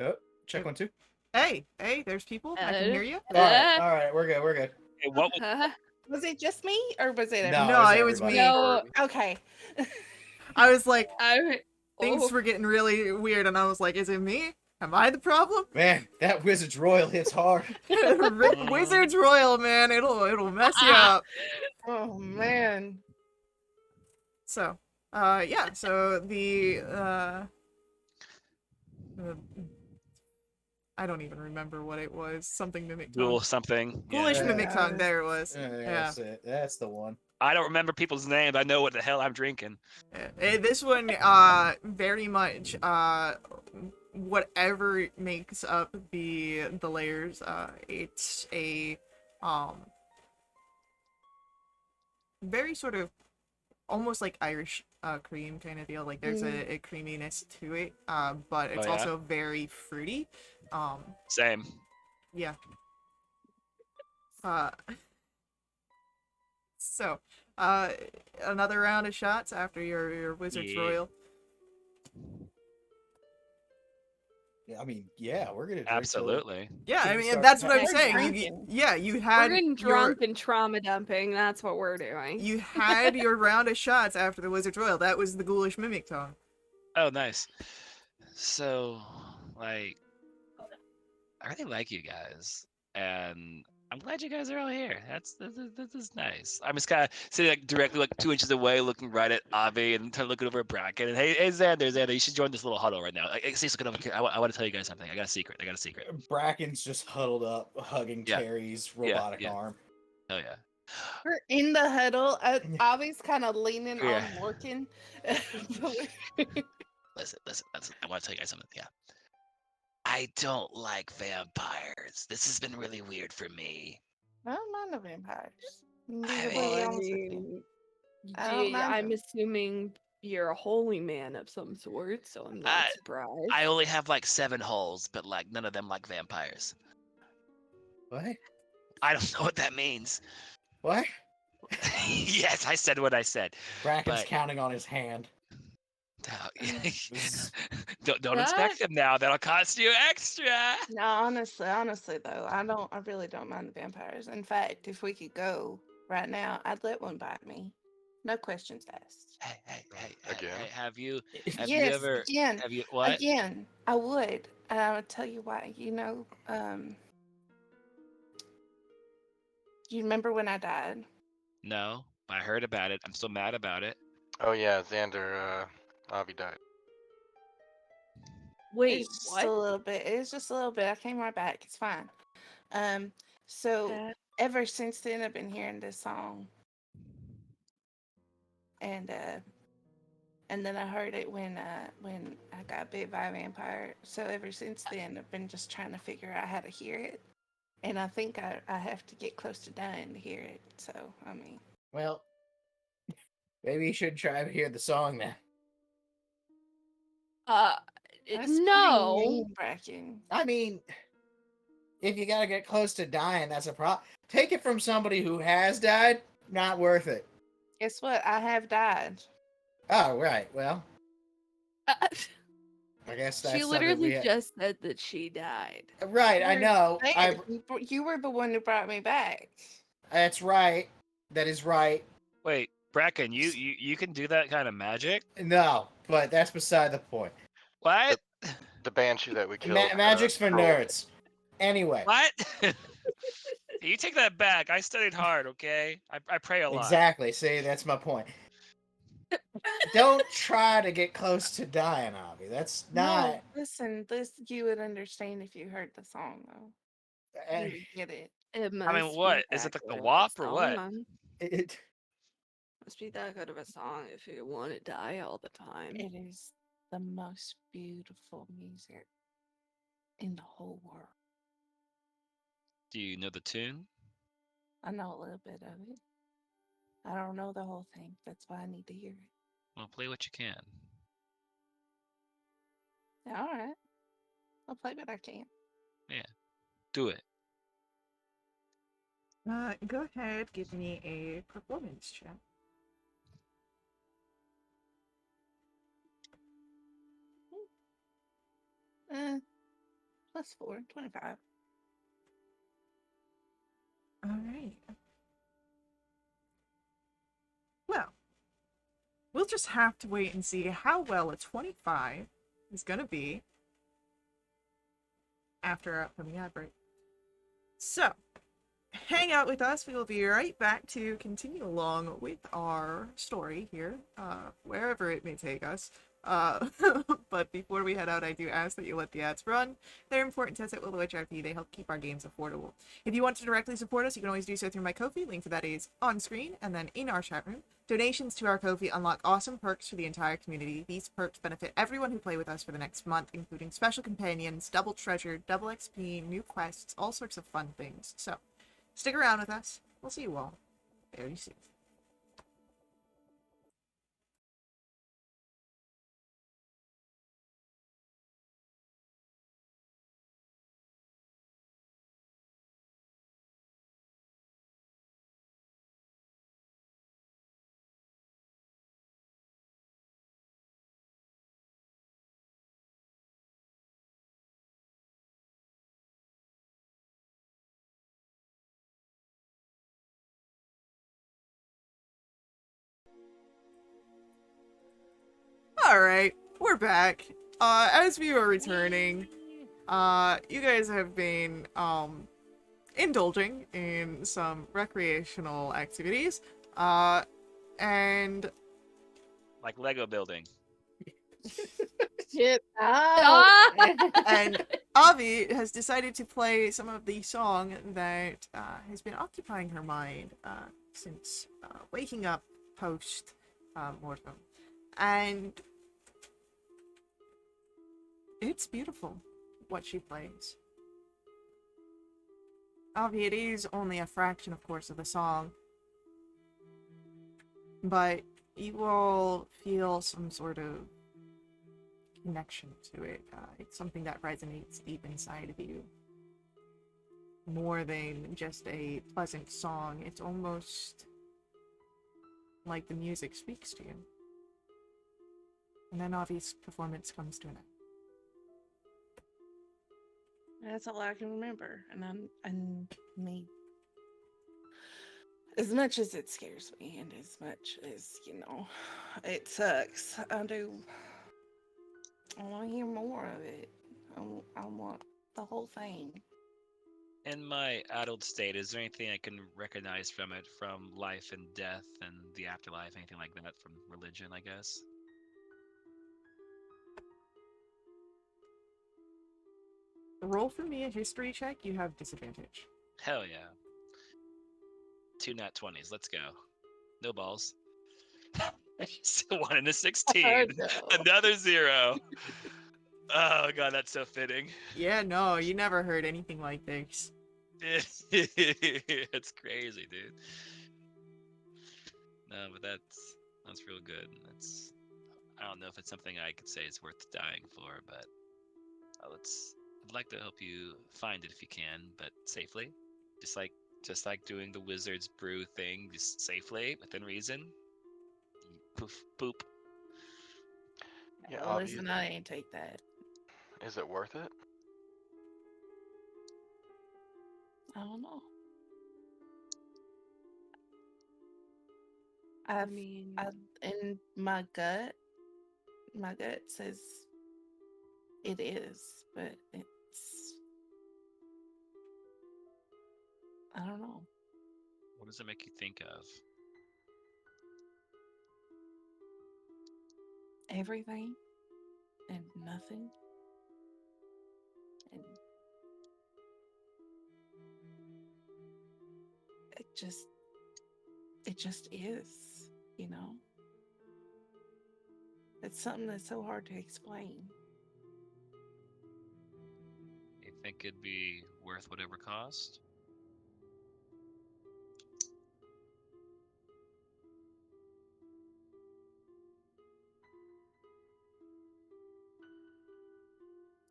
Oh, check 1 2. Hey, there's people. I can hear you. All right, we're good. Hey, what was Was it just me, or was it No, everyone? it was everybody. me. No. Okay. I was like, I. things Oh. were getting really weird, and I was like, is it me? Am I the problem? Man, that Wizard's Royal hits hard. Wizards Royal, man, it'll mess you up. Oh man. So, yeah. So the I don't even remember what it was. Something mimic tongue. Ghoul something? Ghoulish Yeah. mimic tongue. There it was. Yeah, Yeah. that's it. That's the one. I don't remember people's names. I know what the hell I'm drinking. Yeah. This one, very much, whatever makes up the layers, it's a, very sort of, almost like Irish, cream kind of deal. Like there's a creaminess to it, but it's yeah? also very fruity. Same. Yeah. So, another round of shots after your Wizard's Yeah. Royal. Yeah, I mean, yeah, we're gonna drink till- Absolutely. Yeah, I Should we mean, start that's what I'm We're saying. drinking. You We're had getting your drunk and trauma dumping. That's what we're doing. you had your round of shots after the Wizard's Royal. That was the ghoulish mimic tongue. Oh, nice. So, like, I really like you guys, and I'm glad you guys are all here. This is nice. I'm just kind of sitting like directly like 2 inches away, looking right at Avi, and looking over at Bracken. And hey, Xander, you should join this little huddle right now. Like, hey, Cecil, come over here. I want to tell you guys something. I got a secret. Bracken's just huddled up, hugging Yeah. Terry's robotic yeah. arm. Oh yeah. We're in the huddle. Avi's kind of leaning Yeah. on Morgan. Listen. I want to tell you guys something. Yeah. I don't like vampires. This has been really weird for me. I don't mind the vampires. I'm I being mean- really I honest with you. mean, I don't mind I'm them. assuming you're a holy man of some sort, so I'm not surprised. I only have like 7 holes, but like none of them like vampires. What? I don't know what that means. What? Yes, I said what I said. Bracken's But- counting on his hand. Don't inspect them now. That'll cost you extra. No, honestly though, I really don't mind the vampires. In fact, if we could go right now, I'd let one bite me. No questions asked. Hey, Again? have you Yes, ever again, have you what? again, I would. And I would tell you why. You know, do you remember when I died? No, I heard about it. I'm still mad about it. Oh yeah, Xander, Avi died. Wait, It's just what? a little bit. It's just a little bit. I came right back. It's fine. So ever since then, I've been hearing this song, and then I heard it when I got bit by a vampire. So ever since then, I've been just trying to figure out how to hear it, and I think I have to get close to dying to hear it. So I mean, Well, maybe you should try to hear the song then. that's pretty No. mean, Bracken. I mean, if you gotta get close to dying, that's a problem. Take it from somebody who has died, not worth it. Guess what? I have died. Oh, right. Well, I guess that's She something literally we just said that she died. Right, I know. Hey, you were the one who brought me back. That's right. That is right. Wait, Bracken, you can do that kind of magic? No, but that's beside the point. What? The banshee that we killed. Magic's for troll. nerds. Anyway, What? You take that back. I studied hard, okay? I pray a lot. exactly. See, that's my point. Don't try to get close to dying, Avi. That's not. No, listen, this you would understand if you heard the song though. You would get it. It I mean, must be what? Is that it like the good of a WAP or what? song. It, Must be that good of a song if you want to die all the time. It is the most beautiful music in the whole world. Do you know the tune? I know a little bit of it. I don't know the whole thing. That's why I need to hear it. Well, play what you can. Yeah, all right. I'll play what I can. Do it. Go ahead, give me a performance check. Plus 4, 25. All right. Well, we'll just have to wait and see how well a 25 is going to be after our upcoming ad break. So, hang out with us. We will be right back to continue along with our story here, wherever it may take us. But before we head out, I do ask that you let the ads run. They're important to us at Wildewitch RP. They help keep our games affordable. If you want to directly support us, you can always do so through my Ko-fi. Link to that is on screen and then in our chat room. Donations to our Ko-fi unlock awesome perks for the entire community. These perks benefit everyone who play with us for the next month, including special companions, double treasure, double XP, new quests, all sorts of fun things. So, stick around with us. We'll see you all very soon. Alright, we're back. As we are returning, you guys have been, indulging in some recreational activities, and Like Lego building. Shit. and Avi has decided to play some of the song that has been occupying her mind since waking up post mortem, and it's beautiful what she plays. Obviously, it is only a fraction, of course, of the song, but you will feel some sort of connection to it. It's something that resonates deep inside of you. More than just a pleasant song, it's almost like the music speaks to you. And then Avi's performance comes to an end. That's all I can remember. And me, as much as it scares me and as much as, it sucks, I want to hear more of it. I want the whole thing. In my adult state, is there anything I can recognize from it, from life and death and the afterlife, anything like that, from religion, I guess? Roll for me a history check, you have disadvantage. Hell yeah. 2 nat 20s, let's go. No balls. Still 1 in a 16. no. Another 0. Oh god, that's so fitting. Yeah, no, you never heard anything like this. It's crazy, dude. No, but that's real good. I don't know if it's something I could say is worth dying for, but I'd like to help you find it if you can, but safely. Just like doing the wizard's brew thing, just safely, within reason. Poof, boop. Yeah, Well, listen, I ain't take that. Is it worth it? I don't know. I mean, In my gut says it is, but I don't know. What does it make you think of? Everything and nothing. And it just is, It's something that's so hard to explain. You think it'd be worth whatever cost?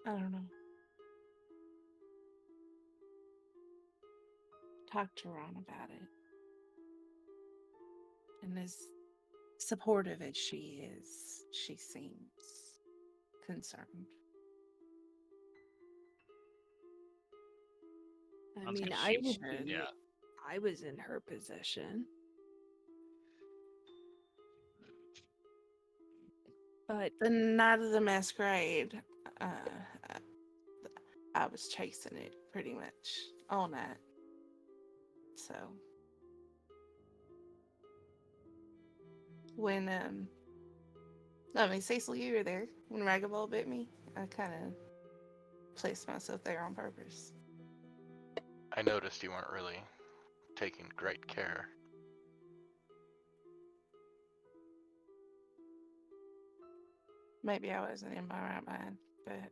I don't know. Talk to Ron about it. And as supportive as she is, she seems concerned. I mean, As she I would should. be. Yeah. I was in her position. But The night of the masquerade, I was chasing it pretty much all night. So when Cecil, you were there when Ragaball bit me. I kind of placed myself there on purpose. I noticed you weren't really taking great care. Maybe I wasn't in my right mind, but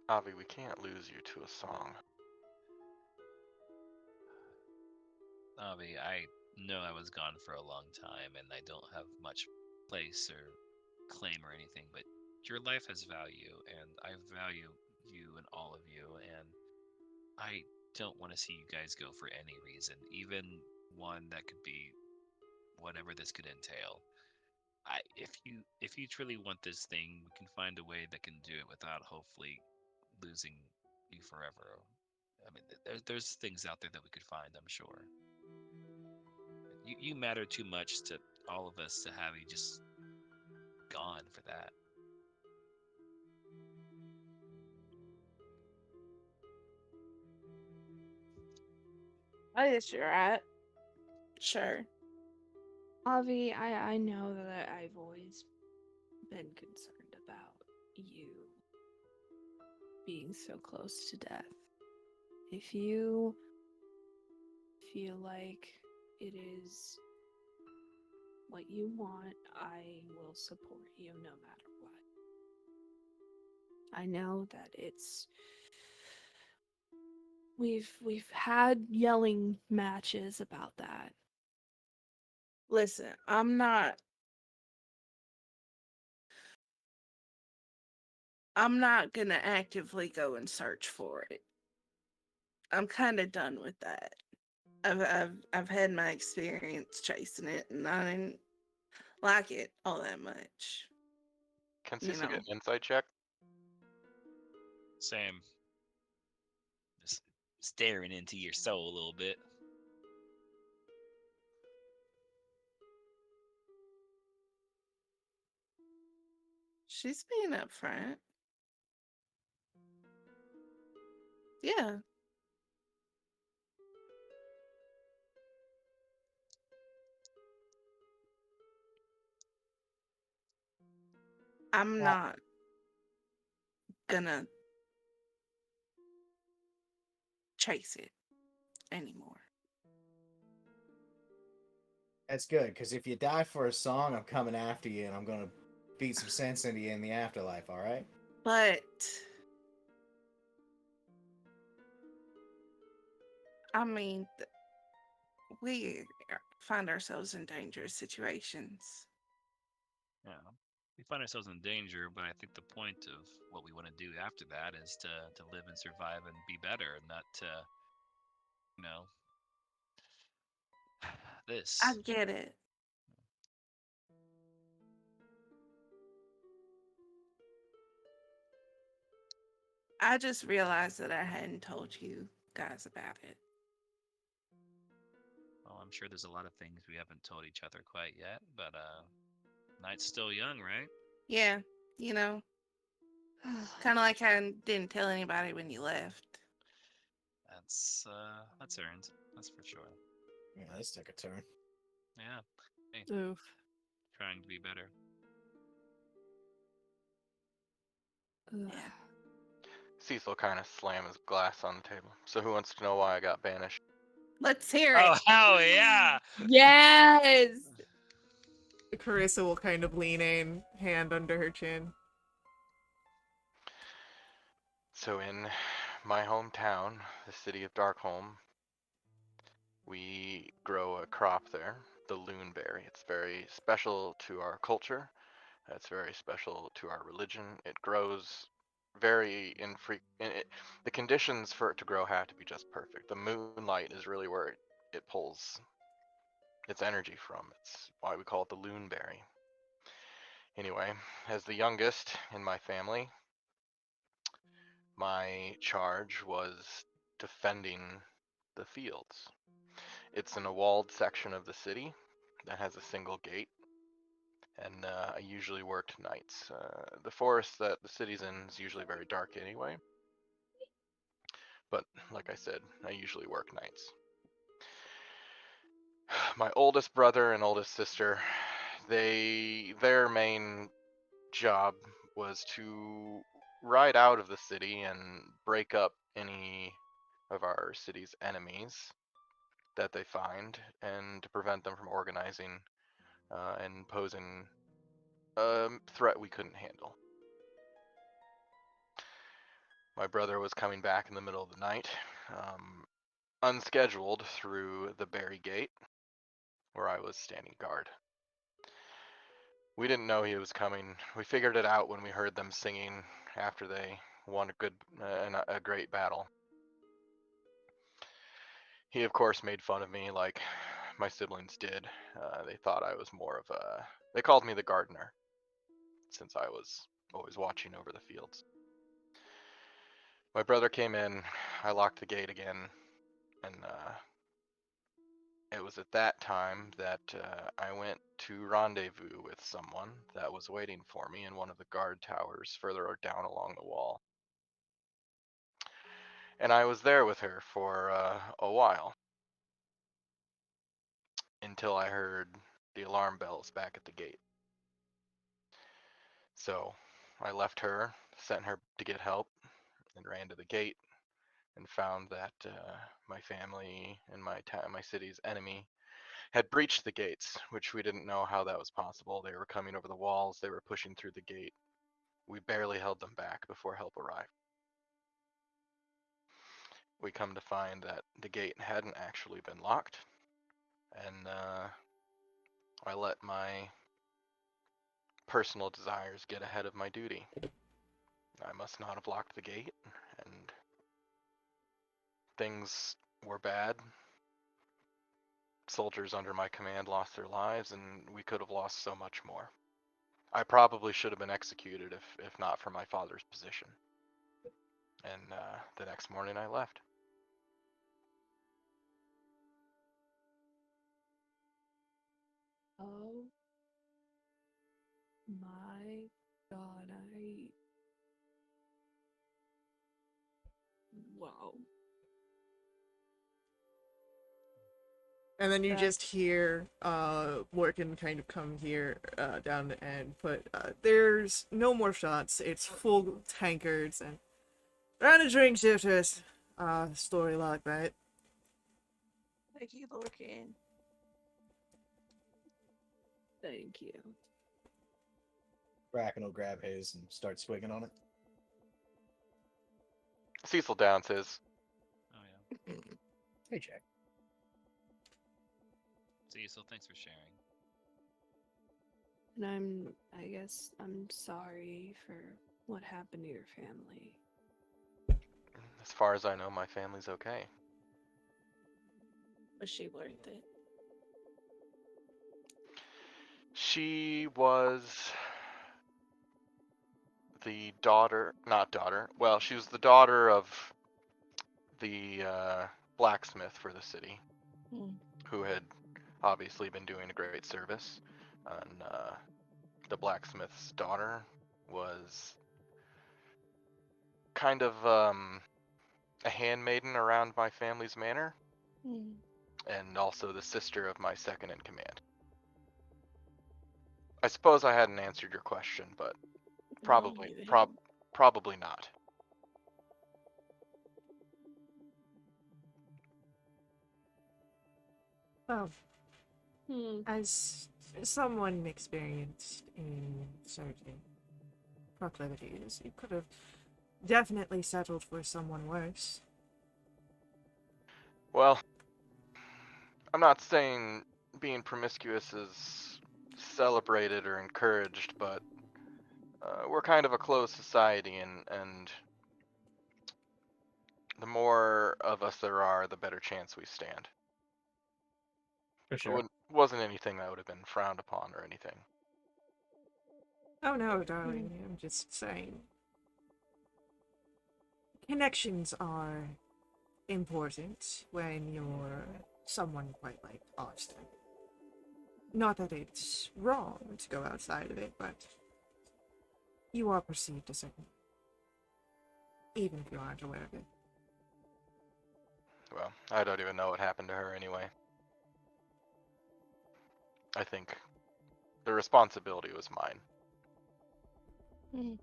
Avi, we can't lose you to a song. Avi, I know I was gone for a long time, and I don't have much place or claim or anything, but your life has value, and I value you and all of you, and I don't want to see you guys go for any reason, even one that could be whatever this could entail. If you truly want this thing, we can find a way that can do it without hopefully losing you forever. I mean, there's things out there that we could find, I'm sure. You matter too much to all of us to have you just gone for that. I guess you're right. Sure. Avi, I know that I've always been concerned about you being so close to death. If you feel like it is what you want, I will support you no matter what. I know that we've had yelling matches about that. Listen, I'm not gonna actively go and search for it. I'm kind of done with that. I've had my experience chasing it, and I didn't like it all that much. Can You Cecil know, get an insight check? Same. Just staring into your soul a little bit. she's being upfront. Yeah, I'm Well, not gonna chase it anymore. that's good, because if you die for a song, I'm coming after you, and I'm gonna beat some sense into you in the afterlife. All right? But I mean, we find ourselves in dangerous situations. Yeah. We find ourselves in danger, but I think the point of what we want to do after that is to live and survive and be better, and not to, you know, I this. get it. I just realized that I hadn't told you guys about it. Well, I'm sure there's a lot of things we haven't told each other quite yet, but night's still young, right? Yeah, you know, kind of like I didn't tell anybody when you left. That's earned. That's for sure. Yeah, this took a turn. Yeah. Hey, Oof. trying to be better. Ugh. Yeah. Cecil kind of slammed his glass on the table. So who wants to know why I got banished? Let's hear Oh it. hell yeah! Yes. Carissa will kind of lean in, hand under her chin. So in my hometown, the city of Darkholm, we grow a crop there, the loonberry. It's very special to our culture. It's very special to our religion. It grows very infrequent. The conditions for it to grow have to be just perfect. The moonlight is really where it pulls its energy from. It's why we call it the loonberry. Anyway, as the youngest in my family, my charge was defending the fields. It's in a walled section of the city that has a single gate, and I usually worked nights. The forest that the city's in is usually very dark anyway, but like I said, I usually work nights. My oldest brother and oldest sister, their main job was to ride out of the city and break up any of our city's enemies that they find, and to prevent them from organizing and posing a threat we couldn't handle. My brother was coming back in the middle of the night, unscheduled, through the Berry Gate, where I was standing guard. We didn't know he was coming. We figured it out when we heard them singing after they won a great battle. He, of course, made fun of me like my siblings did. They thought I was more of a. They called me the gardener, since I was always watching over the fields. My brother came in. I locked the gate again, and it was at that time that I went to rendezvous with someone that was waiting for me in one of the guard towers further down along the wall. And I was there with her for a while until I heard the alarm bells back at the gate. So I left her, sent her to get help, and ran to the gate, and found that my family and my city's enemy had breached the gates, which we didn't know how that was possible. They were coming over the walls, they were pushing through the gate. We barely held them back before help arrived. We come to find that the gate hadn't actually been locked, and I let my personal desires get ahead of my duty. I must not have locked the gate, and things were bad. Soldiers under my command lost their lives, and we could have lost so much more. I probably should have been executed if not for my father's position. And the next morning I left. Oh my god, Wow. And then you That- just hear Morgan kind of come here down and put there's no more shots. It's full tankards and round of drink shifters. Story like that. Thank you, Lorcan. Thank you. Bracken will grab his and start swigging on it. Cecil downs his. Oh yeah. Hey, Jack. Cecil, thanks for sharing. And I guess I'm sorry for what happened to your family. As far as I know, my family's okay. Was she worth it? She was the daughter, not daughter, well, she was the daughter of the blacksmith for the city, who had obviously been doing a great service. And the blacksmith's daughter was kind of a handmaiden around my family's manor, and also the sister of my second in command. I suppose I hadn't answered your question, but probably you probably not. Well, Hmm. as someone experienced in certain proclivities, you could have definitely settled for someone worse. Well, I'm not saying being promiscuous is celebrated or encouraged, but we're kind of a closed society, and the more of us there are, the better chance we stand. For It sure. wasn't anything that would have been frowned upon or anything. Oh no, darling, I'm just saying. Connections are important when you're someone quite like Austin. Not that it's wrong to go outside of it, but you are perceived a certain way, even if you aren't aware of it. Well, I don't even know what happened to her anyway. I think the responsibility was mine. You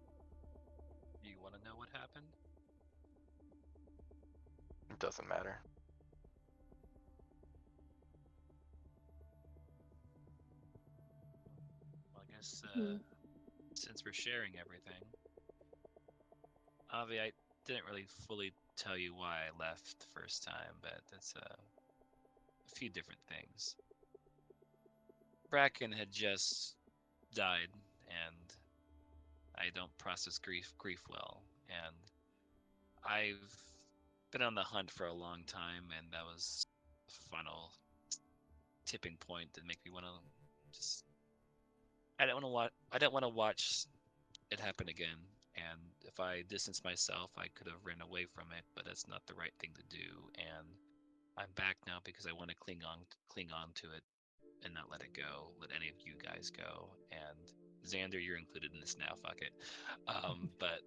want to know what happened? It doesn't matter. Well, I guess Hmm. since we're sharing everything, Avi, I didn't really fully tell you why I left the first time, but that's a few different things. Bracken had just died, and I don't process grief well, and I've been on the hunt for a long time, and that was the final tipping point that make me want to just. I don't want to watch. I don't want to watch it happen again. And if I distance myself, I could have ran away from it, but that's not the right thing to do. And I'm back now because I want to cling on to it, and not let it go. Let any of you guys go. And Xander, you're included in this now. Fuck it. But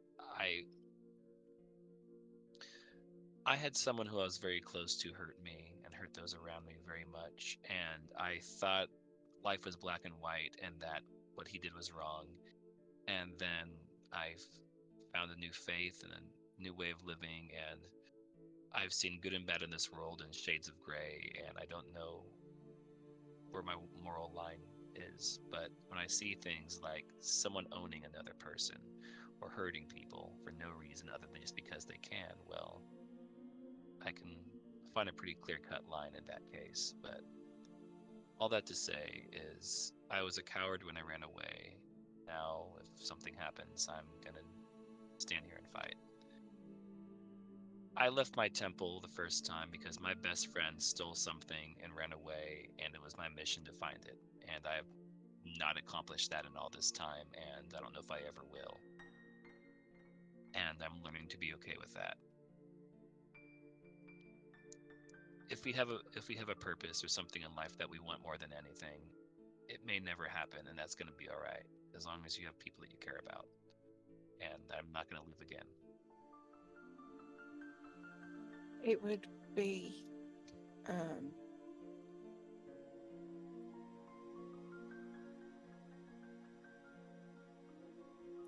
I had someone who I was very close to hurt me and hurt those around me very much, and I thought life was black and white and that what he did was wrong. And then I found a new faith and a new way of living, and I've seen good and bad in this world and shades of gray, and I don't know where my moral line is. But when I see things like someone owning another person or hurting people for no reason other than just because they can, well, I can find a pretty clear-cut line in that case. But all that to say is I was a coward when I ran away. Now, if something happens, I'm gonna stand here and fight. I left my temple the first time because my best friend stole something and ran away, and it was my mission to find it. And I have not accomplished that in all this time, and I don't know if I ever will. And I'm learning to be okay with that. If we have a purpose or something in life that we want more than anything, it may never happen, and that's going to be all right, as long as you have people that you care about. And I'm not going to leave again. It would be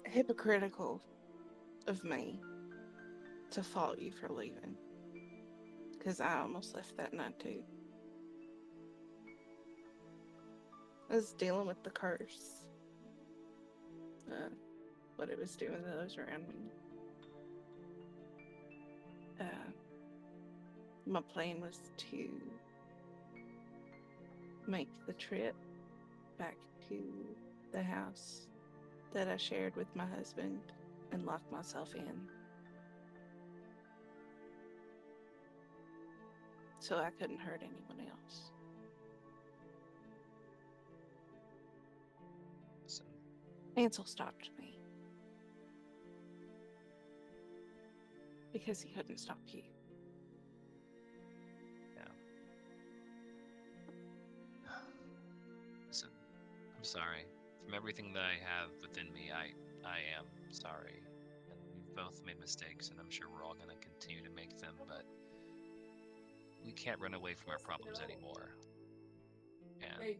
hypocritical of me to fault you for leaving, because I almost left that night too. I was dealing with the curse, what it was doing to those around me. My plan was to make the trip back to the house that I shared with my husband and lock myself in, so I couldn't hurt anyone else. So, Ansel stopped me because he couldn't stop you. listen, I'm sorry. From everything that I have within me, I am sorry. And we've both made mistakes, and I'm sure we're all going to continue to make them, but we can't run away from our problems anymore. And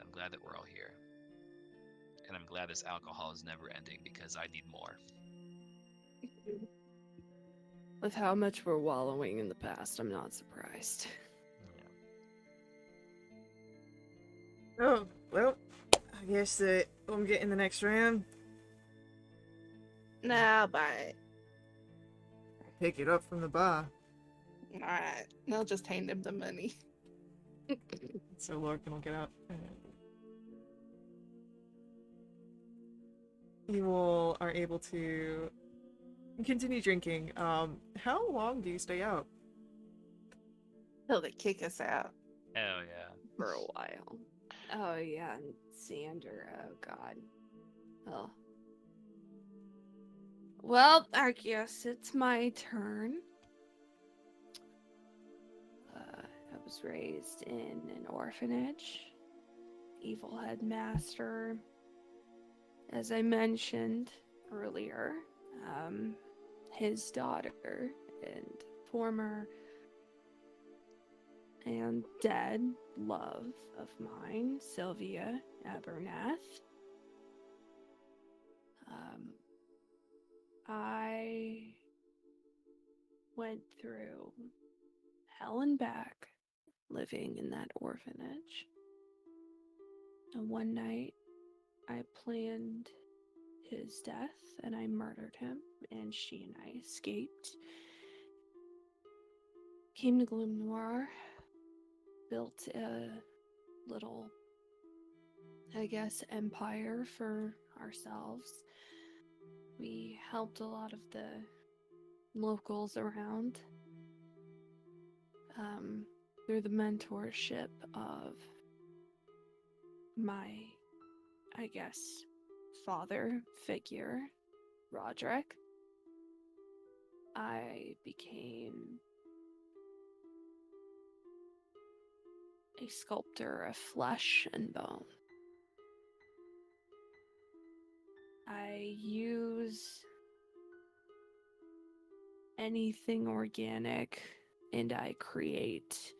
I'm glad that we're all here. And I'm glad this alcohol is never ending because I need more. With how much we're wallowing in the past, I'm not surprised. Yeah. Oh, well, I guess that I'm getting the next round. Nah, I'll buy it. Pick it up from the bar. Alright, I'll just hand him the money. So Larkin will get out. You all are able to continue drinking. How long do you stay out? Till they kick us out. Hell yeah. For a while. Oh yeah, and Xander, oh god. Oh. Well, I guess it's my turn. I was raised in an orphanage. Evil headmaster, as I mentioned earlier, his daughter and former and dead love of mine, Sylvia Abernath. I went through hell and back living in that orphanage. And one night, I planned his death and I murdered him, and she and I escaped. Came to Gloom Noir, built a little, I guess, empire for ourselves. We helped a lot of the locals around through the mentorship of my, I guess, father figure, Roderick. I became a sculptor of flesh and bone. I use anything organic and I create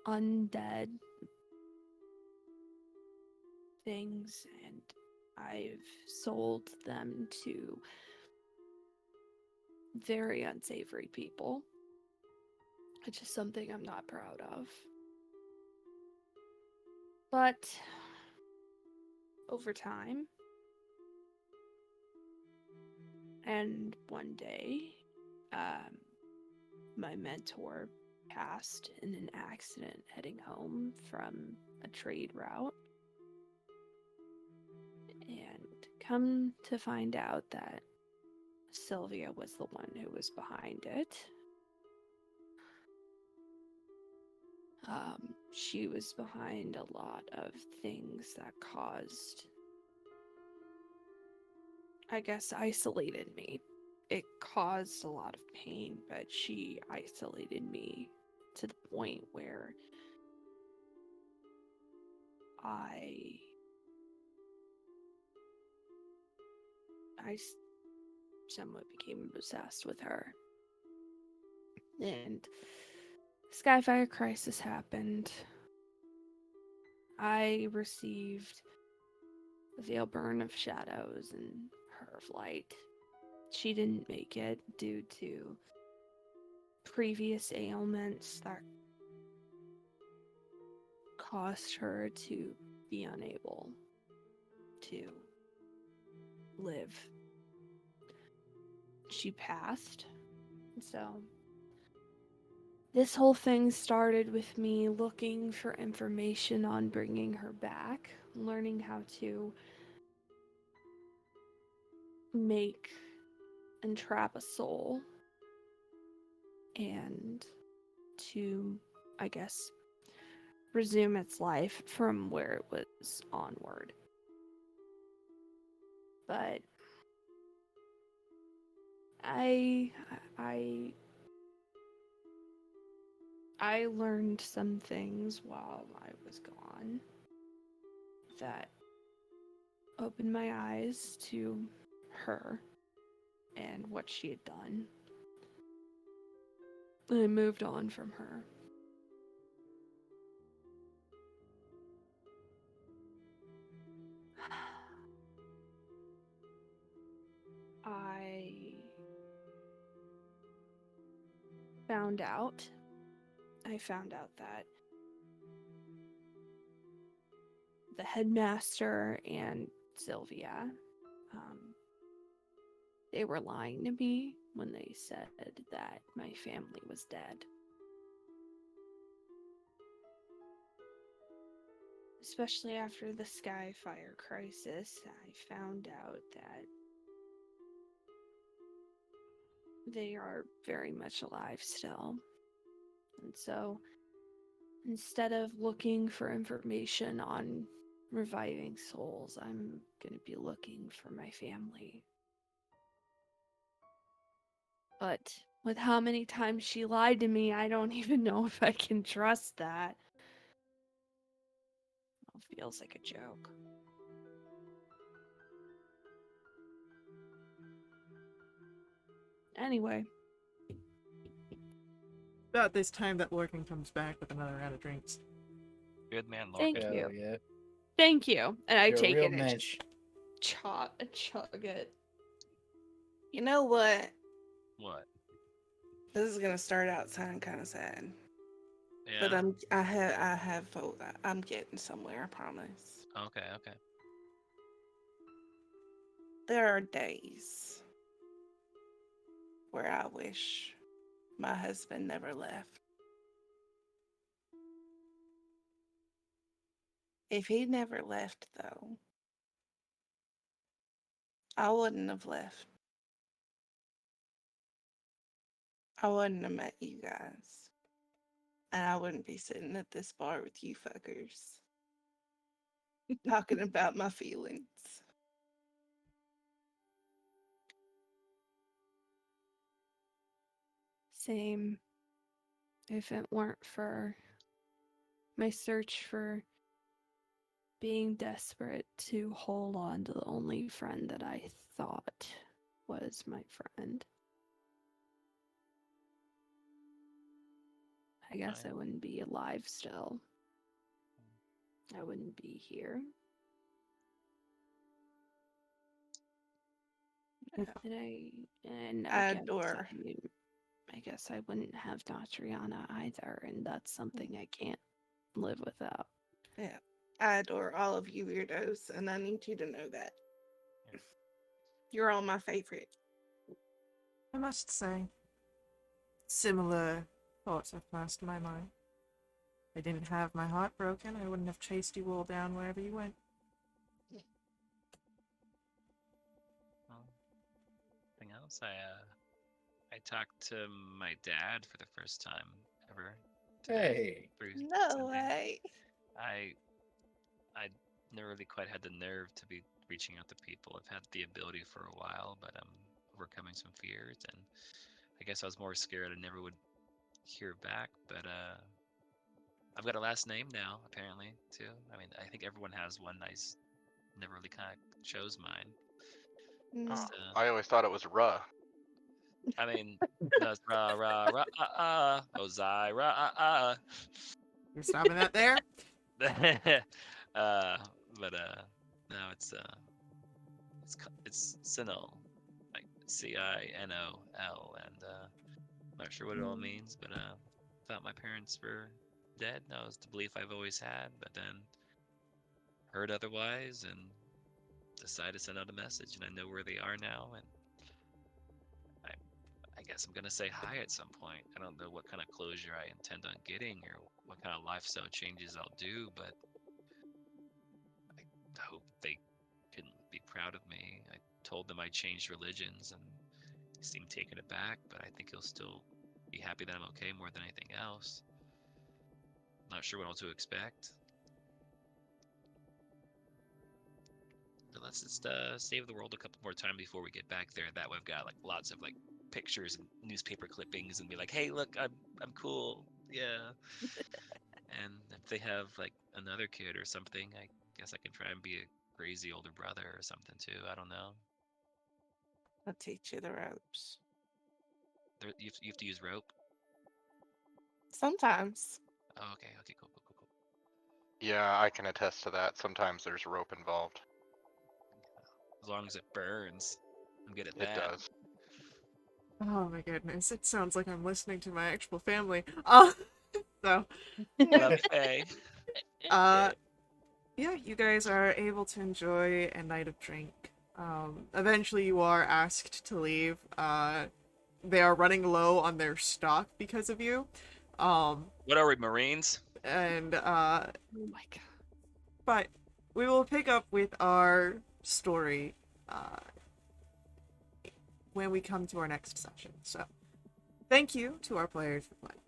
undead things, and I've sold them to very unsavory people, which is something I'm not proud of. But over time, and one day, my mentor passed in an accident heading home from a trade route. And come to find out that Sylvia was the one who was behind it. She was behind a lot of things that caused, I guess, isolated me. It caused a lot of pain, but she isolated me to the point where I somewhat became obsessed with her. And Skyfire crisis happened. I received the veil burn of shadows and her of light. She didn't make it due to previous ailments that caused her to be unable to live. She passed. So this whole thing started with me looking for information on bringing her back, learning how to make and trap a soul, and to, I guess, resume its life from where it was onward. But I learned some things while I was gone that opened my eyes to her and what she had done. I moved on from her. I found out that the headmaster and Sylvia, they were lying to me when they said that my family was dead. Especially after the Skyfire crisis, I found out that they are very much alive still. And so, instead of looking for information on reviving souls, I'm going to be looking for my family. But with how many times she lied to me, I don't even know if I can trust that. It feels like a joke. Anyway. About this time that Lorcan comes back with another round of drinks. Good man, Lord. Thank Hell you. yeah. Thank you. And I You're a take real it and mensch. just chug it. You know what? What? This is gonna start out sounding kind of sad, Yeah. but I'm getting somewhere. I promise. Okay. Okay. There are days where I wish my husband never left. If he never left, though, I wouldn't have left. I wouldn't have met you guys. And I wouldn't be sitting at this bar with you fuckers talking about my feelings. Same. If it weren't for my search for being desperate to hold on to the only friend that I thought was my friend, I guess Right. I wouldn't be alive still. I wouldn't be here. And Adore. I guess I wouldn't have Datriana either, and that's something I can't live without. Yeah. I adore all of you weirdos, and I need you to know that. You're all my favorite. I must say, similar thoughts have passed my mind. If I didn't have my heart broken, I wouldn't have chased you all down wherever you went. Anything else? I talked to my dad for the first time ever today. Hey. Through No Sunday. way. I never really quite had the nerve to be reaching out to people. I've had the ability for a while, but I'm overcoming some fears, and I guess I was more scared I never would hear back. But I've got a last name now, apparently, too. I mean, I think everyone has one. I never really kind of chose mine. Mm. Just, I always thought it was Ruh. I mean, that's Ozira, You're stopping that there? but no, it's Sinol, like Cinol, and not sure what it all means, but thought my parents were dead. That was the belief I've always had, but then heard otherwise and decided to send out a message, and I know where they are now, and I guess I'm gonna say hi at some point. I don't know what kind of closure I intend on getting or what kind of lifestyle changes I'll do, but I hope they can be proud of me. I told them I changed religions and he seemed taken aback, but I think he'll still be happy that I'm okay more than anything else. Not sure what else to expect. But let's just save the world a couple more times before we get back there. That way I've got like lots of like pictures and newspaper clippings and be like, hey, look, I'm cool. Yeah. And if they have like another kid or something, I guess I can try and be a crazy older brother or something too. I don't know. I'll teach you the ropes. You have to use rope. Sometimes. Oh, okay, cool. Yeah, I can attest to that. Sometimes there's rope involved. As long as it burns, I'm good at It that. does. Oh my goodness, it sounds like I'm listening to my actual family. So, Love you, Faye. yeah, you guys are able to enjoy a night of drink. Eventually you are asked to leave. They are running low on their stock because of you. What are we, Marines? And, Oh my god. but we will pick up with our story, when we come to our next session. So, thank you to our players for playing.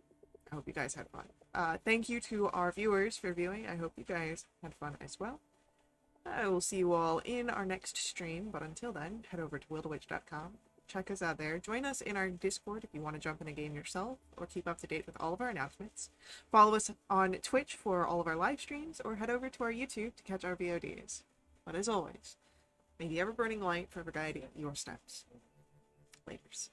I hope you guys had fun. Thank you to our viewers for viewing. I hope you guys had fun as well. I will see you all in our next stream, but until then, head over to wildewitch.com. Check us out there. Join us in our Discord if you want to jump in a game yourself or keep up to date with all of our announcements. Follow us on Twitch for all of our live streams or head over to our YouTube to catch our VODs. But as always, may the ever-burning light forever guide your steps. Laters.